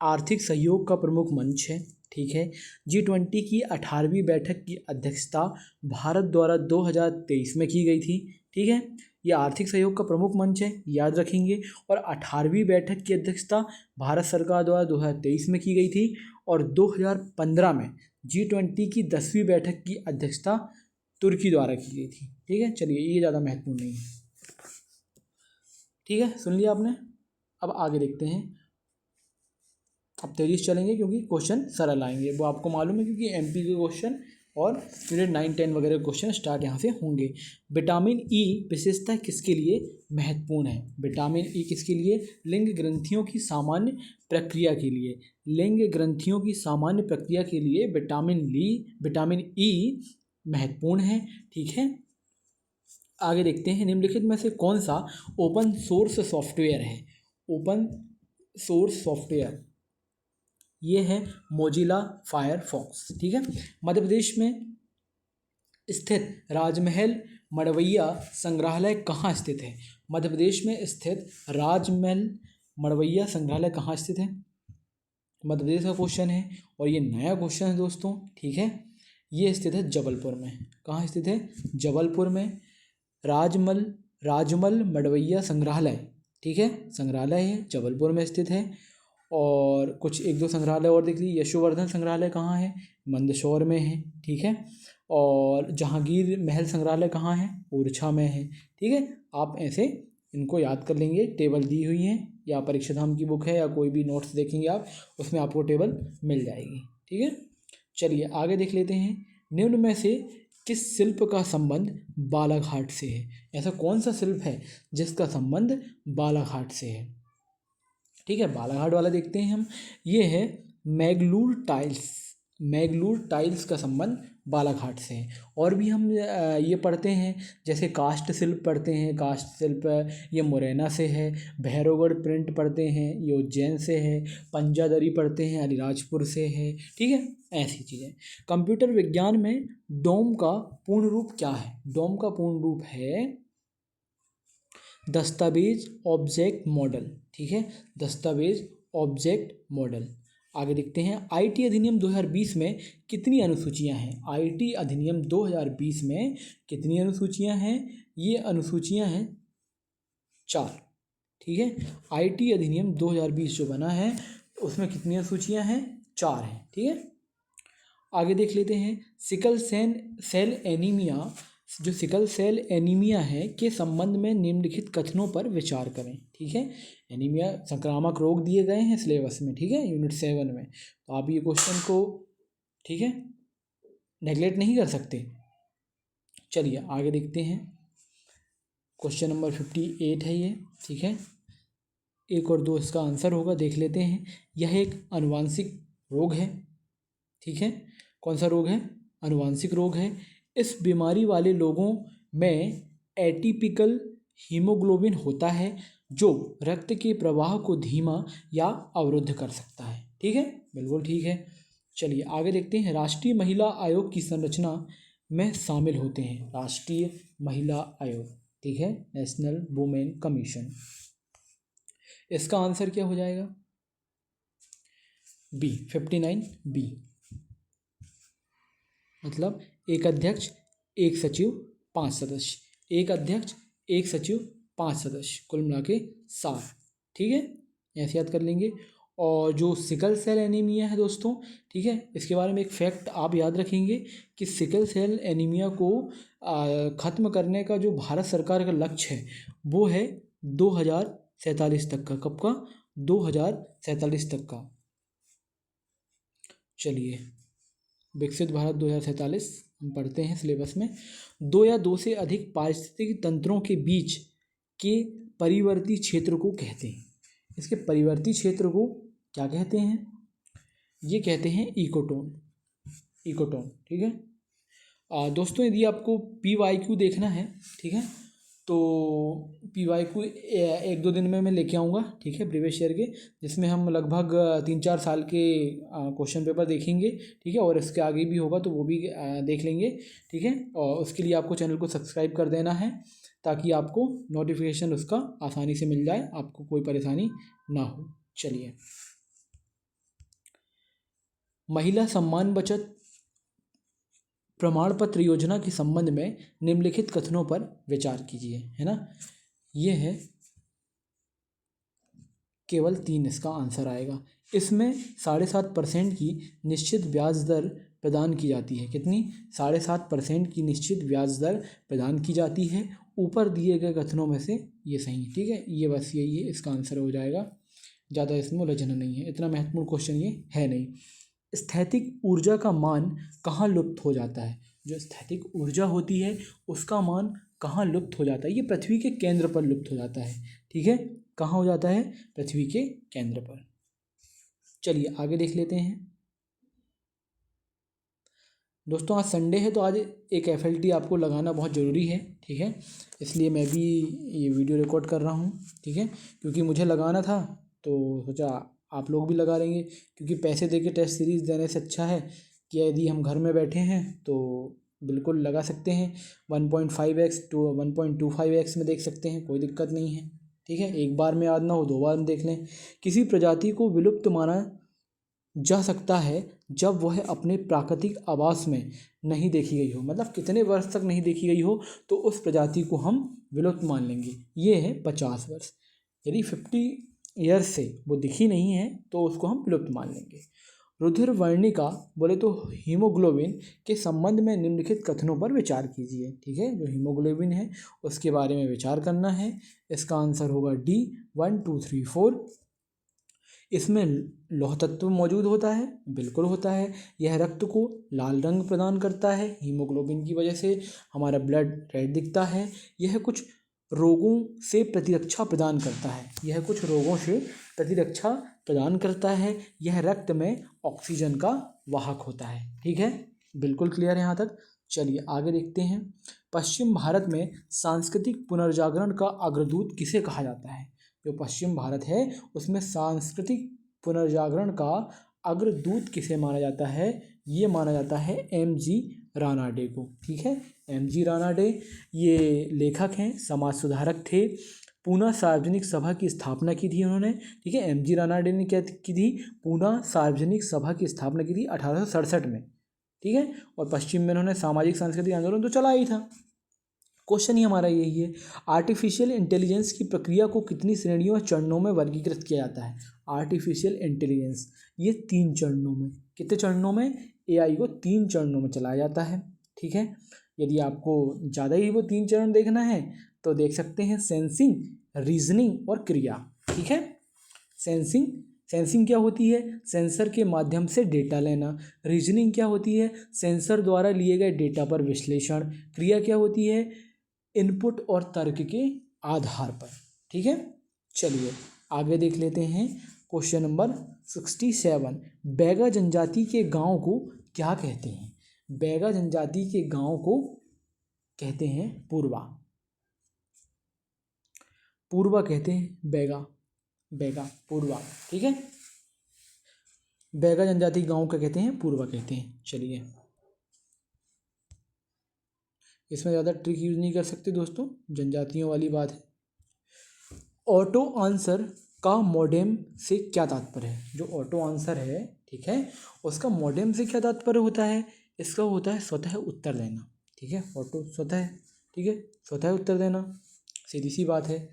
आर्थिक सहयोग का प्रमुख मंच है, ठीक है। G20 की 18वीं बैठक की अध्यक्षता भारत द्वारा 2023 में की गई थी, ठीक है। ये आर्थिक सहयोग का प्रमुख मंच है, याद रखेंगे। और 18वीं बैठक की अध्यक्षता भारत सरकार द्वारा 2023 में की गई थी और 2015 में G20 की 10वीं बैठक की अध्यक्षता तुर्की द्वारा की गई थी। ठीक है, चलिए ये ज़्यादा महत्वपूर्ण नहीं है। ठीक है, सुन लिया आपने। अब आगे देखते हैं। अब तेजी से चलेंगे क्योंकि क्वेश्चन सरल आएंगे, वो आपको मालूम है, क्योंकि एमपी के क्वेश्चन और यूनिट 9, 10 वगैरह क्वेश्चन स्टार्ट यहाँ से होंगे। विटामिन ई विशेषता किसके लिए महत्वपूर्ण है? विटामिन ई किसके लिए? लिंग ग्रंथियों की सामान्य प्रक्रिया के लिए। लिंग ग्रंथियों की सामान्य प्रक्रिया के लिए विटामिन ई महत्वपूर्ण है। ठीक है, आगे देखते हैं। निम्नलिखित में से कौन सा ओपन सोर्स सॉफ्टवेयर है? ओपन सोर्स सॉफ्टवेयर ये है मोजिला फायरफॉक्स। ठीक है, मध्य प्रदेश में स्थित राजमहल मड़वैया संग्रहालय कहाँ स्थित है? मध्य प्रदेश में स्थित राजमहल मड़वैया संग्रहालय कहाँ स्थित है? मध्य प्रदेश का क्वेश्चन है और ये नया क्वेश्चन है दोस्तों। ठीक है, ये स्थित है जबलपुर में। कहाँ स्थित है? जबलपुर में। राजमल मड़वैया संग्रहालय, ठीक है, संग्रहालय है, जबलपुर में स्थित है। और कुछ 1-2 संग्रहालय और देख लीजिए। यशोवर्धन संग्रहालय कहाँ है? मंदसौर में है। ठीक है, और जहांगीर महल संग्रहालय कहाँ है? ओरछा में है। ठीक है, आप ऐसे इनको याद कर लेंगे। टेबल दी हुई है, या परीक्षा धाम की बुक है या कोई भी नोट्स देखेंगे आप, उसमें आपको टेबल मिल जाएगी। ठीक है, चलिए आगे देख लेते हैं। निम्न में से किस शिल्प का संबंध बालाघाट से है? ऐसा कौन सा शिल्प है जिसका संबंध बालाघाट से है? ठीक है, बालाघाट वाला देखते हैं हम। ये है मैगलूर टाइल्स। मैगलूर टाइल्स का संबंध बालाघाट से है। और भी हम ये पढ़ते हैं, जैसे काष्ठ शिल्प पढ़ते हैं। काष्ठ शिल्प ये मुरैना से है। भैरवगढ़ प्रिंट पढ़ते हैं, ये उज्जैन से है। पंजादरी पढ़ते हैं, अलीराजपुर से है। ठीक है, ऐसी चीज़ें। कंप्यूटर विज्ञान में डोम का पूर्ण रूप क्या है? डोम का पूर्ण रूप है दस्तावेज ऑब्जेक्ट मॉडल। ठीक है, दस्तावेज ऑब्जेक्ट मॉडल। आगे देखते हैं। आईटी अधिनियम 2020 में कितनी अनुसूचियां हैं? आईटी अधिनियम 2020 में कितनी अनुसूचियां हैं? ये अनुसूचियां हैं 4। ठीक है, आईटी अधिनियम 2020 जो बना है उसमें कितनी अनुसूचियां हैं? 4 हैं। ठीक है, आगे देख लेते हैं। सिकल सेल एनीमिया, जो सिकल सेल एनीमिया है के संबंध में निम्नलिखित कथनों पर विचार करें। ठीक है, एनीमिया संक्रामक रोग दिए गए हैं सिलेबस में। ठीक है, यूनिट 7 में। तो आप ये क्वेश्चन को, ठीक है, नेगलेक्ट नहीं कर सकते। चलिए आगे देखते हैं। क्वेश्चन नंबर 58 है ये। ठीक है, 1 और 2 इसका आंसर होगा, देख लेते हैं। यह एक अनुवांशिक रोग है। ठीक है, कौन सा रोग है? अनुवांशिक रोग है। इस बीमारी वाले लोगों में एटिपिकल हीमोग्लोबिन होता है जो रक्त के प्रवाह को धीमा या अवरुद्ध कर सकता है। ठीक है, बिल्कुल ठीक है। चलिए आगे देखते हैं। राष्ट्रीय महिला आयोग की संरचना में शामिल होते हैं। राष्ट्रीय महिला आयोग, ठीक है, नेशनल वुमेन कमीशन। इसका आंसर क्या हो जाएगा? B, 59 B. मतलब एक अध्यक्ष, एक सचिव, 5 सदस्य। एक अध्यक्ष, एक सचिव, 5 सदस्य, कुल मिला के 7। ठीक है, ऐसे याद कर लेंगे। और जो सिकल सेल एनीमिया है दोस्तों, ठीक है, इसके बारे में एक फैक्ट आप याद रखेंगे कि सिकल सेल एनीमिया को ख़त्म करने का जो भारत सरकार का लक्ष्य है वो है 2047 तक का। कब का? 2047 तक का। चलिए, विकसित भारत 2047 हम पढ़ते हैं सिलेबस में। 2 या 2 से अधिक पारिस्थितिक तंत्रों के बीच के परिवर्ती क्षेत्र को कहते हैं। इसके परिवर्ती क्षेत्र को क्या कहते हैं? ये कहते हैं इकोटोन। इकोटोन, ठीक है। दोस्तों यदि आपको PYQ देखना है, ठीक है, तो PYQ 1-2 दिन में मैं लेके आऊँगा, ठीक है, प्रीवियस ईयर के, जिसमें हम लगभग 3-4 साल के क्वेश्चन पेपर देखेंगे। ठीक है, और इसके आगे भी होगा तो वो भी देख लेंगे। ठीक है, और उसके लिए आपको चैनल को सब्सक्राइब कर देना है ताकि आपको नोटिफिकेशन उसका आसानी से मिल जाए, आपको कोई परेशानी ना हो। चलिए, महिला सम्मान बचत प्रमाण पत्र योजना के संबंध में निम्नलिखित कथनों पर विचार कीजिए, है ना। ये है केवल 3 इसका आंसर आएगा। इसमें 7.5% की निश्चित ब्याज दर प्रदान की जाती है। कितनी? 7.5% की निश्चित ब्याज दर प्रदान की जाती है। ऊपर दिए गए कथनों में से ये सही है, ठीक है। ये बस यही है, इसका आंसर हो जाएगा। ज़्यादा इसमें उलझना नहीं है, इतना महत्वपूर्ण क्वेश्चन ये है नहीं। स्थैतिक ऊर्जा का मान कहाँ लुप्त हो जाता है? जो स्थैतिक ऊर्जा होती है उसका मान कहाँ लुप्त हो जाता है? ये पृथ्वी के केंद्र पर लुप्त हो जाता है, ठीक है। कहाँ हो जाता है? पृथ्वी के केंद्र पर। चलिए आगे देख लेते हैं दोस्तों। आज संडे है तो आज एक FLT आपको लगाना बहुत ज़रूरी है, ठीक है। इसलिए मैं भी ये वीडियो रिकॉर्ड कर रहा हूँ, ठीक है, क्योंकि मुझे लगाना था तो सोचा आप लोग भी लगा लेंगे। क्योंकि पैसे दे के टेस्ट सीरीज़ देने से अच्छा है कि यदि हम घर में बैठे हैं तो बिल्कुल लगा सकते हैं। 1.5x to 1.25x में देख सकते हैं, कोई दिक्कत नहीं है, ठीक है। एक बार में याद ना हो 2 बार में देख लें। किसी प्रजाति को विलुप्त माना जा सकता है जब वह अपने प्राकृतिक आवास में नहीं देखी गई हो। मतलब कितने वर्ष तक नहीं देखी गई हो तो उस प्रजाति को हम विलुप्त मान लेंगे। ये है 50 वर्ष। यदि 50 ईयर्स से वो दिखी नहीं है तो उसको हम विलुप्त मान लेंगे। रुधिर वर्णिका बोले तो हीमोग्लोबिन के संबंध में निम्नलिखित कथनों पर विचार कीजिए, ठीक है। जो हीमोग्लोबिन है उसके बारे में विचार करना है। इसका आंसर होगा D 1 2 3 4। इसमें लौह तत्व मौजूद होता है, बिल्कुल होता है। यह रक्त को लाल रंग प्रदान करता है, हीमोग्लोबिन की वजह से हमारा ब्लड रेड दिखता है। यह कुछ रोगों से प्रतिरक्षा प्रदान करता है, यह कुछ रोगों से प्रतिरक्षा प्रदान करता है। यह रक्त में ऑक्सीजन का वाहक होता है, ठीक है। बिल्कुल क्लियर है यहाँ तक। चलिए आगे देखते हैं। पश्चिम भारत में सांस्कृतिक पुनर्जागरण का अग्रदूत किसे कहा जाता है? जो पश्चिम भारत है उसमें सांस्कृतिक पुनर्जागरण का अग्रदूत किसे माना जाता है? ये माना जाता है MG रानाडे को, ठीक है। MG रानाडे ये लेखक हैं, समाज सुधारक थे। पूना सार्वजनिक सभा की स्थापना की थी उन्होंने, ठीक है। MG रानाडे ने क्या की थी? पूना सार्वजनिक सभा की स्थापना की थी 1867 में, ठीक है। और पश्चिम में उन्होंने सामाजिक सांस्कृतिक आंदोलन तो चला ही था। क्वेश्चन ही हमारा यही है, आर्टिफिशियल इंटेलिजेंस की प्रक्रिया को कितनी श्रेणियों और चरणों में वर्गीकृत किया जाता है? आर्टिफिशियल इंटेलिजेंस ये 3 चरणों में, कितने चरणों में? AI को 3 चरणों में चलाया जाता है, ठीक है। यदि आपको ज़्यादा ही वो 3 चरण देखना है तो देख सकते हैं सेंसिंग, रीजनिंग और क्रिया, ठीक है। सेंसिंग क्या होती है? सेंसर के माध्यम से डेटा लेना। रीजनिंग क्या होती है? सेंसर द्वारा लिए गए डेटा पर विश्लेषण। क्रिया क्या होती है? इनपुट और तर्क के आधार पर, ठीक है। चलिए आगे देख लेते हैं क्वेश्चन नंबर 67। बैगा जनजाति के गांव को क्या कहते हैं? बैगा जनजाति के गांव को कहते हैं पूर्वा। पूर्वा कहते हैं बैगा पूर्वा, ठीक है। बैगा जनजाति गांव का कहते हैं पूर्वा कहते हैं। चलिए इसमें ज़्यादा ट्रिक यूज़ नहीं कर सकते दोस्तों, जनजातियों वाली बात है। ऑटो आंसर का मॉडेम से क्या तात्पर्य है? जो ऑटो आंसर है, ठीक है, उसका मॉडेम से क्या तात्पर्य होता है? इसका होता है स्वतः उत्तर देना, ठीक है। ऑटो स्वतः, ठीक है, स्वतः उत्तर देना, सीधी सी बात है।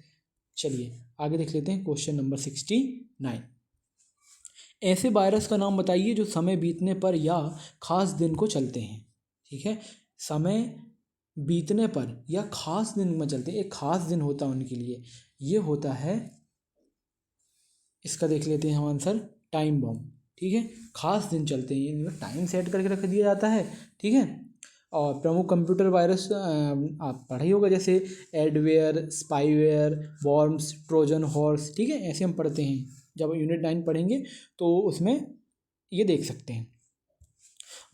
चलिए आगे देख लेते हैं क्वेश्चन नंबर 69। ऐसे वायरस का नाम बताइए जो समय बीतने पर या खास दिन को चलते हैं, ठीक है। समय बीतने पर या खास दिन में चलते हैं, एक खास दिन होता है उनके लिए, ये होता है, इसका देख लेते हैं हम आंसर, टाइम बॉम्ब, ठीक है। खास दिन चलते हैं, इनमें टाइम सेट करके रख दिया जाता है, ठीक है। और प्रमुख कंप्यूटर वायरस आप पढ़ा ही होगा, जैसे adware, spyware, worms, Trojan horse, ठीक है। ऐसे हम पढ़ते हैं, जब यूनिट 9 पढ़ेंगे तो उसमें ये देख सकते हैं।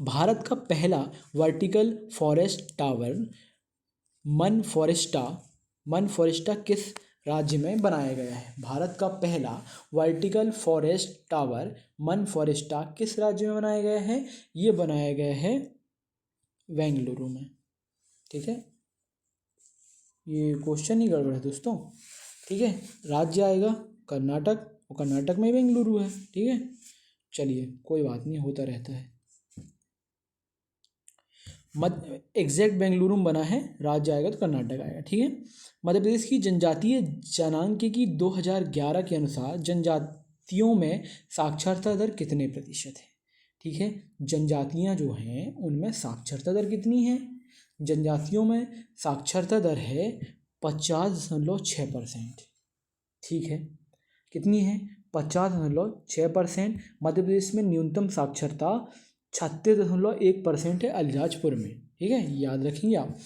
भारत का पहला वर्टिकल फॉरेस्ट टावर मन फॉरेस्टा किस राज्य में बनाया गया है? भारत का पहला वर्टिकल फॉरेस्ट टावर मन फॉरेस्टा किस राज्य में बनाया गया है? ये बनाया गया है बेंगलुरु में, ठीक है। ये क्वेश्चन ही गड़बड़ है दोस्तों, ठीक है। राज्य आएगा कर्नाटक, और कर्नाटक में बेंगलुरु है, ठीक है। चलिए कोई बात नहीं, होता रहता है। एग्जैक्ट बेंगलुरु में बना है, राज्य आएगा तो कर्नाटक आएगा। ठीक है। मध्य प्रदेश की जनजातीय जनांक की 2011 के अनुसार जनजातियों में साक्षरता दर कितने प्रतिशत है? ठीक है, जनजातियां जो हैं उनमें साक्षरता दर कितनी है? जनजातियों में साक्षरता दर है 50.6%। ठीक है, कितनी है? 50.6%। मध्य प्रदेश में न्यूनतम साक्षरता 36.1% है अलीराजपुर में। ठीक है, याद रखेंगे आप।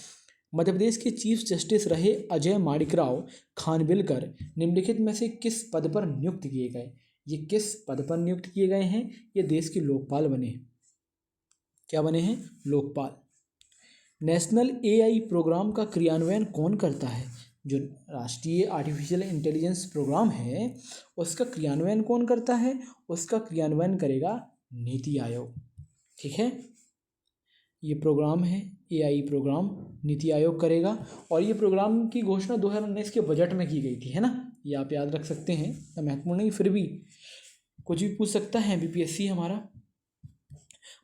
मध्य प्रदेश के चीफ जस्टिस रहे अजय माणिकराव खानविलकर निम्नलिखित में से किस पद पर नियुक्त किए गए? ये किस पद पर नियुक्त किए गए हैं? ये देश के लोकपाल बने हैं। क्या बने हैं? लोकपाल। नेशनल एआई प्रोग्राम का क्रियान्वयन कौन करता है? जो राष्ट्रीय आर्टिफिशियल इंटेलिजेंस प्रोग्राम है उसका क्रियान्वयन कौन करता है? उसका क्रियान्वयन करेगा नीति आयोग। ठीक है, ये प्रोग्राम है एआई प्रोग्राम, नीति आयोग करेगा। और ये प्रोग्राम की घोषणा 2019 के बजट में की गई थी, है ना? ये आप याद रख सकते हैं, महत्वपूर्ण नहीं, फिर भी कुछ भी पूछ सकता है बीपीएससी हमारा।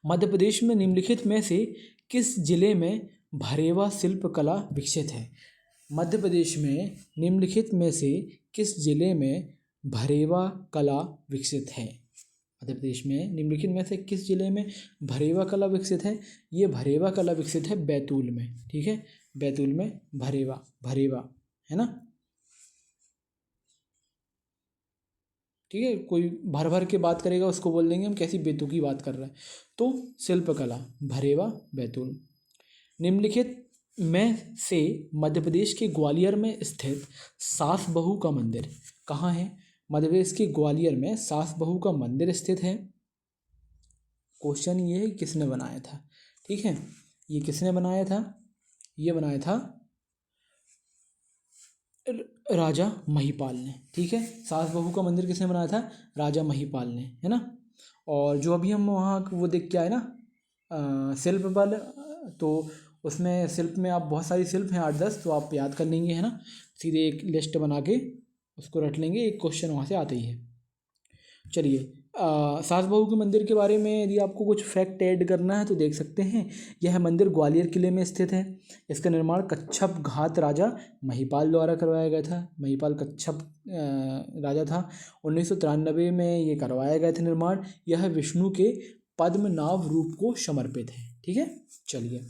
मध्य प्रदेश में निम्नलिखित में से किस जिले में भरेवा शिल्प कला विकसित है? मध्य प्रदेश में निम्नलिखित में से किस जिले में भरेवा कला विकसित है? मध्य प्रदेश में निम्नलिखित में से किस जिले में भरेवा कला विकसित है? ये भरेवा कला विकसित है बैतूल में। ठीक है, बैतूल में भरेवा है ना? ठीक है, कोई भर भर के बात करेगा उसको बोल देंगे हम कैसी बेतुकी बात कर रहा है। तो शिल्पकला भरेवा बैतूल। निम्नलिखित में से मध्य प्रदेश के ग्वालियर में स्थित सास बहू का मंदिर कहाँ है? मध्य प्रदेश के ग्वालियर में सास बहू का मंदिर स्थित है। क्वेश्चन ये है किसने बनाया था? ठीक है, ये किसने बनाया था? ये बनाया था राजा महिपाल ने। ठीक है, सास बहू का मंदिर किसने बनाया था? राजा महिपाल ने, है ना? और जो अभी हम वहाँ वो देख के आए ना शिल्प बल, तो उसमें शिल्प में आप बहुत सारी शिल्प हैं 8-10, तो आप याद कर लेंगे, है ना? सीधे एक लिस्ट बना के उसको रट लेंगे, एक क्वेश्चन वहाँ से आता ही है। चलिए, सास बहू के मंदिर के बारे में यदि आपको कुछ फैक्ट ऐड करना है तो देख सकते हैं। यह मंदिर ग्वालियर किले में स्थित है। इसका निर्माण कच्छप घात राजा महिपाल द्वारा करवाया गया था। महिपाल कच्छप राजा था। 1993 में ये करवाया गया था निर्माण। यह विष्णु के पद्मनाभ रूप को समर्पित है। ठीक है, चलिए,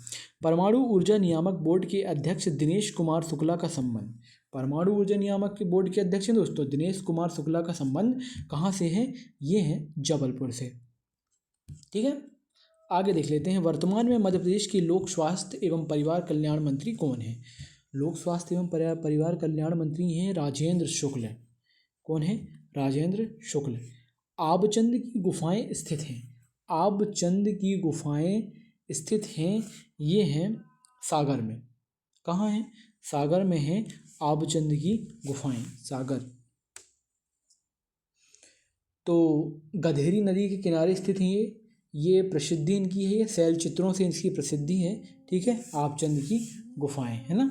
परमाणु ऊर्जा नियामक बोर्ड के अध्यक्ष दिनेश कुमार शुक्ला का संबंध। परमाणु ऊर्जा नियामक के बोर्ड के अध्यक्ष हैं दोस्तों दिनेश कुमार शुक्ला का संबंध कहाँ से है? ये है जबलपुर से। ठीक है, आगे देख लेते हैं। वर्तमान में मध्य प्रदेश के लोक स्वास्थ्य एवं परिवार कल्याण मंत्री कौन है? लोक स्वास्थ्य एवं परिवार कल्याण मंत्री हैं राजेंद्र शुक्ल। कौन है? राजेंद्र शुक्ल। आबचंद की गुफाएं स्थित हैं। आबचंद की गुफाएं स्थित हैं, ये हैं सागर में। कहाँ हैं? सागर में है आबचंद की गुफाएं, सागर। तो गधेरी नदी के किनारे स्थित है ये प्रसिद्धि इनकी है, ये शैल चित्रों से इसकी प्रसिद्धि है। ठीक है, आबचंद की गुफाएं, है ना?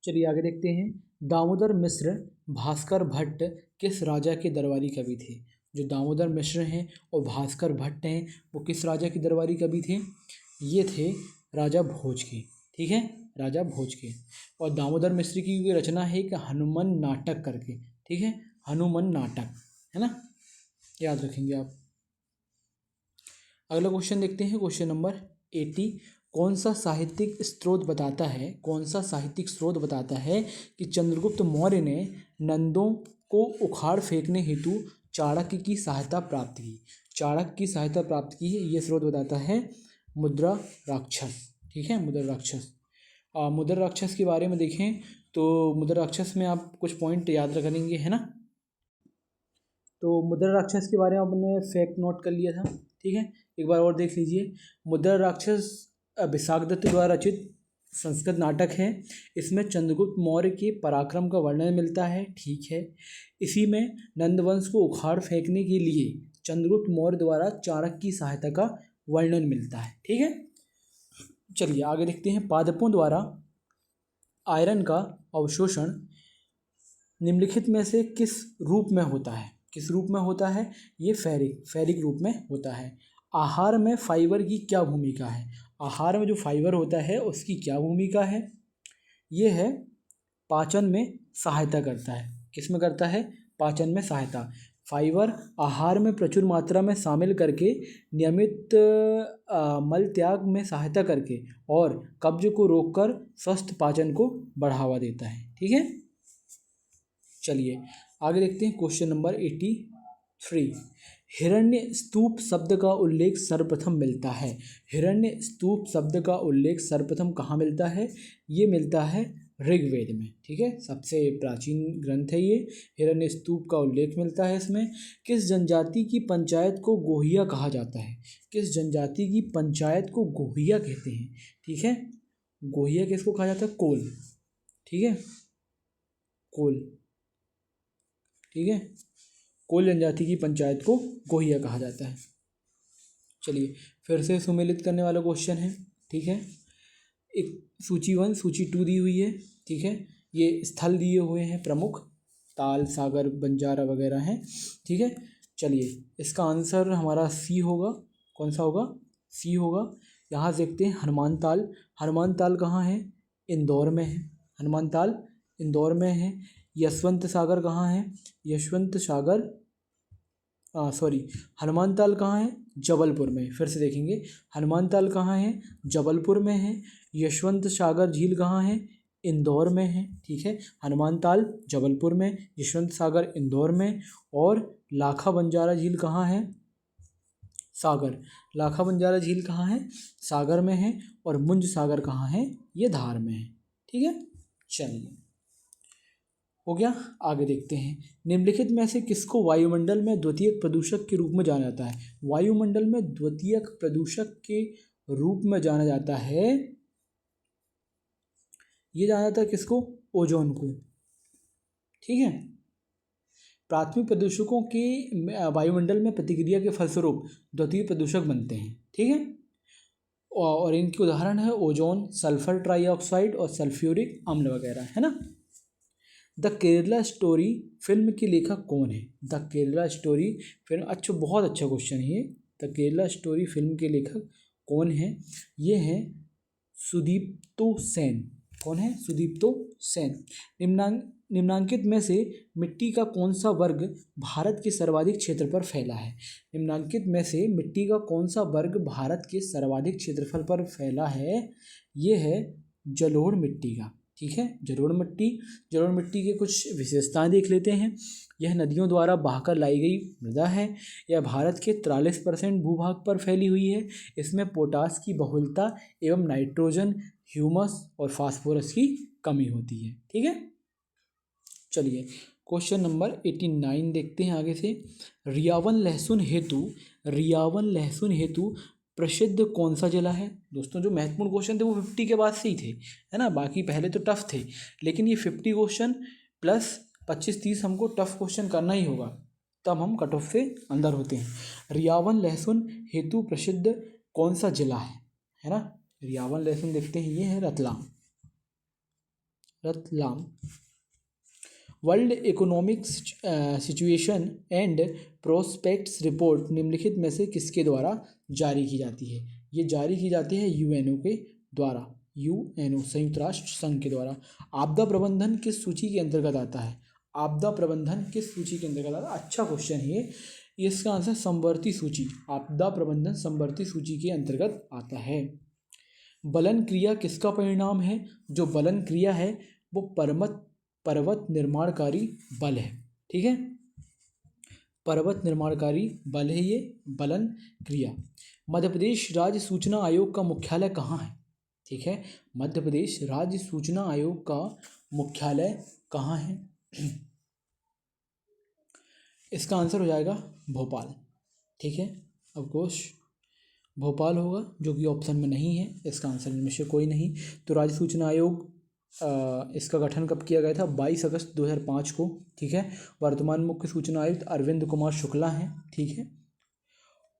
चलिए आगे देखते हैं। दामोदर मिश्र भास्कर भट्ट किस राजा के दरबारी कवि थे? जो दामोदर मिश्र हैं और भास्कर भट्ट हैं वो किस राजा के दरबारी कवि थे? ये थे राजा भोज के। ठीक है, राजा भोज के। और दामोदर मिश्र की ये रचना है कि हनुमान नाटक करके। ठीक है, हनुमान नाटक, है ना? याद रखेंगे आप। अगला क्वेश्चन देखते हैं, क्वेश्चन नंबर 80। कौन सा साहित्यिक स्रोत बताता है, कौन सा साहित्यिक स्रोत बताता है कि चंद्रगुप्त मौर्य ने नंदों को उखाड़ फेंकने हेतु चाणक्य की सहायता प्राप्त की? चाणक्य की सहायता प्राप्त की है, ये स्रोत बताता है मुद्रा राक्षस। ठीक है, मुद्रा राक्षस। मुद्रा राक्षस के बारे में देखें तो मुद्रा राक्षस में आप कुछ पॉइंट याद रखेंगे, है ना? तो मुद्रा राक्षस के बारे में आपने फैक्ट नोट कर लिया था। ठीक है, एक बार और देख लीजिए। मुद्रा राक्षस विशाख दत्त द्वारा रचित संस्कृत नाटक है। इसमें चंद्रगुप्त मौर्य के पराक्रम का वर्णन मिलता है। ठीक है, इसी में नंदवंश को उखाड़ फेंकने के लिए चंद्रगुप्त मौर्य द्वारा चाणक्य की सहायता का वर्णन मिलता है। ठीक है, चलिए आगे देखते हैं। पादपों द्वारा आयरन का अवशोषण निम्नलिखित में से किस रूप में होता है? किस रूप में होता है? ये फेरिक रूप में होता है। आहार में फाइबर की क्या भूमिका है? आहार में जो फाइबर होता है उसकी क्या भूमिका है? ये है पाचन में सहायता करता है। किस में करता है? पाचन में सहायता। फाइबर आहार में प्रचुर मात्रा में शामिल करके नियमित मल त्याग में सहायता करके और कब्ज को रोककर स्वस्थ पाचन को बढ़ावा देता है। ठीक है, चलिए आगे देखते हैं क्वेश्चन नंबर 83। हिरण्य स्तूप शब्द का उल्लेख सर्वप्रथम मिलता है। हिरण्य स्तूप शब्द का उल्लेख सर्वप्रथम कहाँ मिलता है? ये मिलता है ऋग्वेद में। ठीक है, सबसे प्राचीन ग्रंथ है ये। हिरण्य स्तूप का उल्लेख मिलता है इसमें। किस जनजाति की पंचायत को गोहिया कहा जाता है? किस जनजाति की पंचायत को गोहिया कहते हैं? ठीक है, गोहिया किसको कहा जाता है? कोल। ठीक है, कोल। ठीक है, कोल जनजाति की पंचायत को गोहिया कहा जाता है। चलिए फिर से सुमेलित करने वाला क्वेश्चन है। ठीक है, एक सूची 1 सूची 2 दी हुई है। ठीक है, ये स्थल दिए हुए हैं प्रमुख, ताल, सागर, बंजारा वगैरह हैं। ठीक है, चलिए इसका आंसर हमारा सी होगा। कौन सा होगा? सी होगा। यहाँ देखते हैं हनुमान ताल। हनुमान ताल कहाँ है? इंदौर में है। हनुमान ताल इंदौर में है। यशवंत सागर कहाँ है? यशवंत सागर सॉरी, हनुमान ताल कहाँ है? जबलपुर में। फिर से देखेंगे, हनुमान ताल कहाँ है? जबलपुर में है। यशवंत सागर झील कहाँ है? इंदौर में है। ठीक है, हनुमान ताल जबलपुर में, यशवंत सागर इंदौर में, और लाखा बंजारा झील कहाँ है? सागर। लाखा बंजारा झील कहाँ है? सागर में है। और मुंज सागर कहाँ है? ये धार में है। ठीक है, चलिए हो गया। आगे देखते हैं, निम्नलिखित में से किसको वायुमंडल में द्वितीयक प्रदूषक के रूप में जाना जाता है? वायुमंडल में द्वितीयक प्रदूषक के रूप में जाना जाता है, ये जाना जाता है किसको? ओजोन को। ठीक है, प्राथमिक प्रदूषकों की वायुमंडल में प्रतिक्रिया के फलस्वरूप द्वितीय प्रदूषक बनते हैं। ठीक है, और इनके उदाहरण है ओजोन, सल्फर ट्राइऑक्साइड और सल्फ्यूरिक अम्ल वगैरह, है ना। द केरला स्टोरी फिल्म के लेखक कौन है? द केरला स्टोरी फिल्म, अच्छा बहुत अच्छा क्वेश्चन है ये। द केरला स्टोरी फिल्म के लेखक कौन है? ये हैं सुदीप्तो सेन। कौन है? सुदीप्तो सेन। निम्नांकित में से मिट्टी का कौन सा वर्ग भारत के सर्वाधिक क्षेत्र पर फैला है? निम्नांकित में से मिट्टी का कौन सा वर्ग भारत के सर्वाधिक क्षेत्रफल पर फैला है? ये है जलोढ़ मिट्टी का। ठीक है, जलोढ़ मिट्टी। जलोढ़ मिट्टी के कुछ विशेषताएं देख लेते हैं। यह नदियों द्वारा बहाकर लाई गई मृदा है। यह भारत के 43% भूभाग पर फैली हुई है। इसमें पोटास की बहुलता एवं नाइट्रोजन, ह्यूमस और फास्फोरस की कमी होती है। ठीक है, चलिए क्वेश्चन नंबर 89 देखते हैं आगे से। रियावन लहसुन हेतु प्रसिद्ध कौन सा जिला है? दोस्तों जो महत्वपूर्ण क्वेश्चन थे वो 50 के बाद से ही थे, है ना। बाकी पहले तो टफ थे, लेकिन ये 50 क्वेश्चन प्लस 25-30 हमको टफ क्वेश्चन करना ही होगा, तब हम कट ऑफ से अंदर होते हैं। रियावन लहसुन हेतु प्रसिद्ध कौन सा जिला है ना। रियावन लहसुन देखते हैं, ये है Ratlam. World economic situation and prospects report निम्नलिखित में से किसके द्वारा जारी की जाती है? ये जारी की जाती है यूएनओ के द्वारा। यूएनओ संयुक्त राष्ट्र संघ के द्वारा। आपदा प्रबंधन किस सूची के अंतर्गत आता है? आपदा प्रबंधन किस सूची के अंतर्गत आता है? अच्छा क्वेश्चन है ये। इसका आंसर समवर्ती सूची, आपदा प्रबंधन समवर्ती सूची के अंतर्गत आता है। बलन क्रिया किसका परिणाम है? जो बलन क्रिया है वो पर्वत निर्माणकारी बल है। ठीक है, पर्वत निर्माणकारी बल है ये बलन क्रिया। मध्य प्रदेश राज्य सूचना आयोग का मुख्यालय कहाँ है? ठीक है, मध्य प्रदेश राज्य सूचना आयोग का मुख्यालय कहाँ है? इसका आंसर हो जाएगा भोपाल। ठीक है, ऑफकोर्स भोपाल होगा, जो कि ऑप्शन में नहीं है। इसका आंसर इनमें से कोई नहीं। तो राज्य सूचना आयोग इसका गठन कब किया गया था? 22 अगस्त 2005 को। ठीक है, वर्तमान मुख्य सूचना आयुक्त अरविंद कुमार शुक्ला हैं। ठीक है,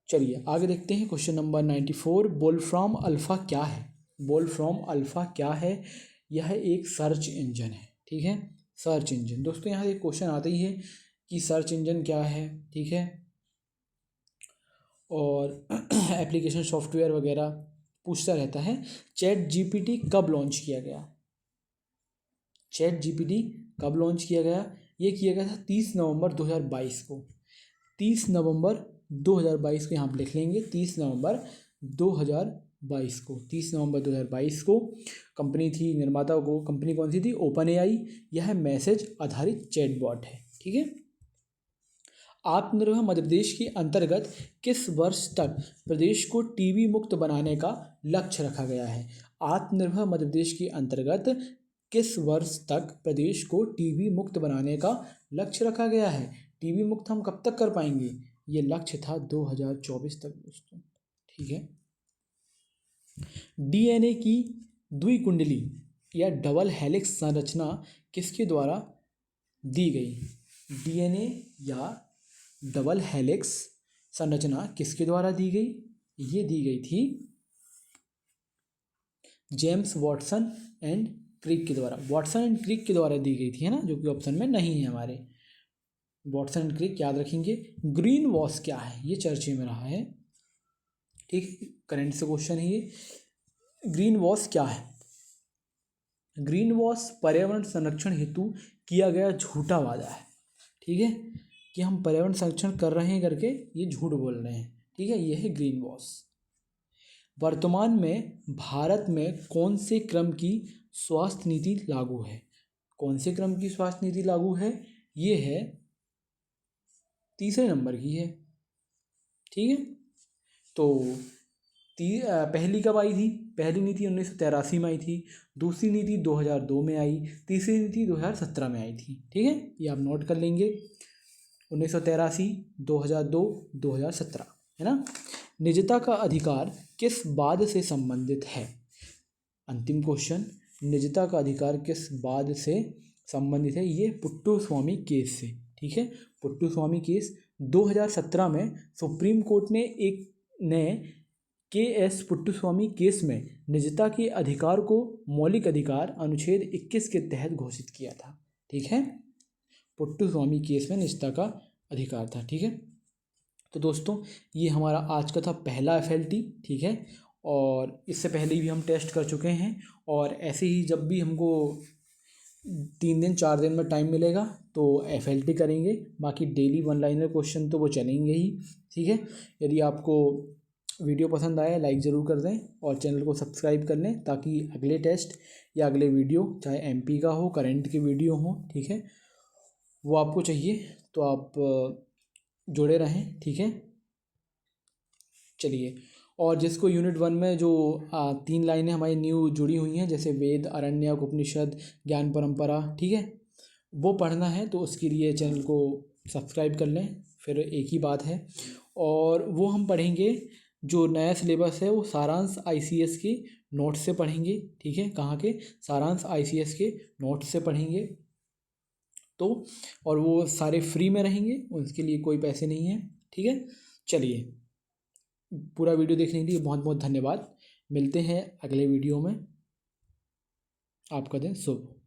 चलिए आगे देखते हैं क्वेश्चन नंबर 94। वोल्फ्राम अल्फा क्या है? वोल्फ्राम अल्फा क्या है? यह एक सर्च इंजन है। ठीक है, सर्च इंजन। दोस्तों यहाँ एक क्वेश्चन आता ही है कि सर्च इंजन क्या है। ठीक है, और एप्लीकेशन सॉफ्टवेयर वगैरह पूछता रहता है, चैट जीपीटी कब लॉन्च किया गया? चैट जीपीटी कब लॉन्च किया गया? ये किया गया था 30 नवंबर 2022 को। 30 नवंबर 2022 को यहाँ पर लिख लेंगे, 30 नवंबर 2022 को। 30 नवंबर 2022 को कंपनी थी, निर्माता को कंपनी कौन सी थी? Open AI. यह मैसेज आधारित चैटबॉट है। ठीक है। आत्मनिर्भर मध्य प्रदेश के अंतर्गत किस वर्ष तक प्रदेश को टीबी मुक्त बनाने का लक्ष्य रखा गया है? आत्मनिर्भर मध्य प्रदेश के अंतर्गत किस वर्ष तक प्रदेश को टीबी मुक्त बनाने का लक्ष्य रखा गया है? टीबी मुक्त हम कब तक कर पाएंगे? ये लक्ष्य था 2024 तक दोस्तों। ठीक है। डीएनए की द्विकुंडली या डबल हेलिक्स संरचना किसके द्वारा दी गई? डीएनए या डबल हेलिक्स संरचना किसके द्वारा दी गई? ये दी गई थी जेम्स वाटसन एंड क्रिक के द्वारा। वाटसन एंड क्रिक के द्वारा दी गई थी, है ना, जो कि ऑप्शन में नहीं है हमारे। वाटसन एंड क्रिक याद रखेंगे। ग्रीन वॉश क्या है? ये चर्चे में रहा है। ठीक, करंट से क्वेश्चन है ये। ग्रीन वॉश क्या है? ग्रीन वॉश पर्यावरण संरक्षण हेतु किया गया झूठा वादा है। ठीक है, कि हम पर्यावरण संरक्षण कर रहे हैं करके ये झूठ बोल रहे हैं। ठीक है, ये है ग्रीन वॉश। वर्तमान में भारत में कौन से क्रम की स्वास्थ्य नीति लागू है? कौन से क्रम की स्वास्थ्य नीति लागू है? ये है तीसरे नंबर की है। ठीक है, तो पहली कब आई थी? पहली नीति 1983 में आई थी, दूसरी नीति 2002 में आई, तीसरी नीति 2017 में आई थी। ठीक है, ये आप नोट कर लेंगे। 1983, 2002, 2017, है ना। निजता का अधिकार किस वाद से संबंधित है? अंतिम क्वेश्चन, निजता का अधिकार किस वाद से संबंधित है? ये पुट्टुस्वामी केस से। ठीक है, पुट्टुस्वामी केस 2017 में सुप्रीम कोर्ट ने के.एस. पुट्टुस्वामी केस में निजता के अधिकार को मौलिक अधिकार अनुच्छेद 21 के तहत घोषित किया था। ठीक है, पुट्टुस्वामी केस में निजता का अधिकार था। ठीक है, तो दोस्तों ये हमारा आज का था पहला एफएलटी। ठीक है, और इससे पहले भी हम टेस्ट कर चुके हैं, और ऐसे ही जब भी हमको 3 दिन 4 दिन में टाइम मिलेगा तो एफएलटी करेंगे। बाकी डेली वन लाइनर क्वेश्चन तो वो चलेंगे ही। ठीक है, यदि आपको वीडियो पसंद आए लाइक ज़रूर कर दें और चैनल को सब्सक्राइब कर लें, ताकि अगले टेस्ट या अगले वीडियो, चाहे एमपी का हो, करंट के वीडियो हो, ठीक है, वो आपको चाहिए तो आप जुड़े रहें। ठीक है, चलिए। और जिसको यूनिट 1 में जो 3 लाइनें हमारी न्यू जुड़ी हुई हैं, जैसे वेद, आरण्यक, उपनिषद, ज्ञान परंपरा, ठीक है, वो पढ़ना है तो उसके लिए चैनल को सब्सक्राइब कर लें। फिर एक ही बात है, और वो हम पढ़ेंगे जो नया सिलेबस है वो सारांश आईसीएस के नोट्स से पढ़ेंगे। ठीक है, कहाँ के? सारांश आईसीएस के नोट्स से पढ़ेंगे। तो और वो सारे फ्री में रहेंगे, उसके लिए कोई पैसे नहीं है। ठीक है, चलिए, पूरा वीडियो देखने के लिए बहुत बहुत धन्यवाद। मिलते हैं अगले वीडियो में। आपका दिन शुभ हो।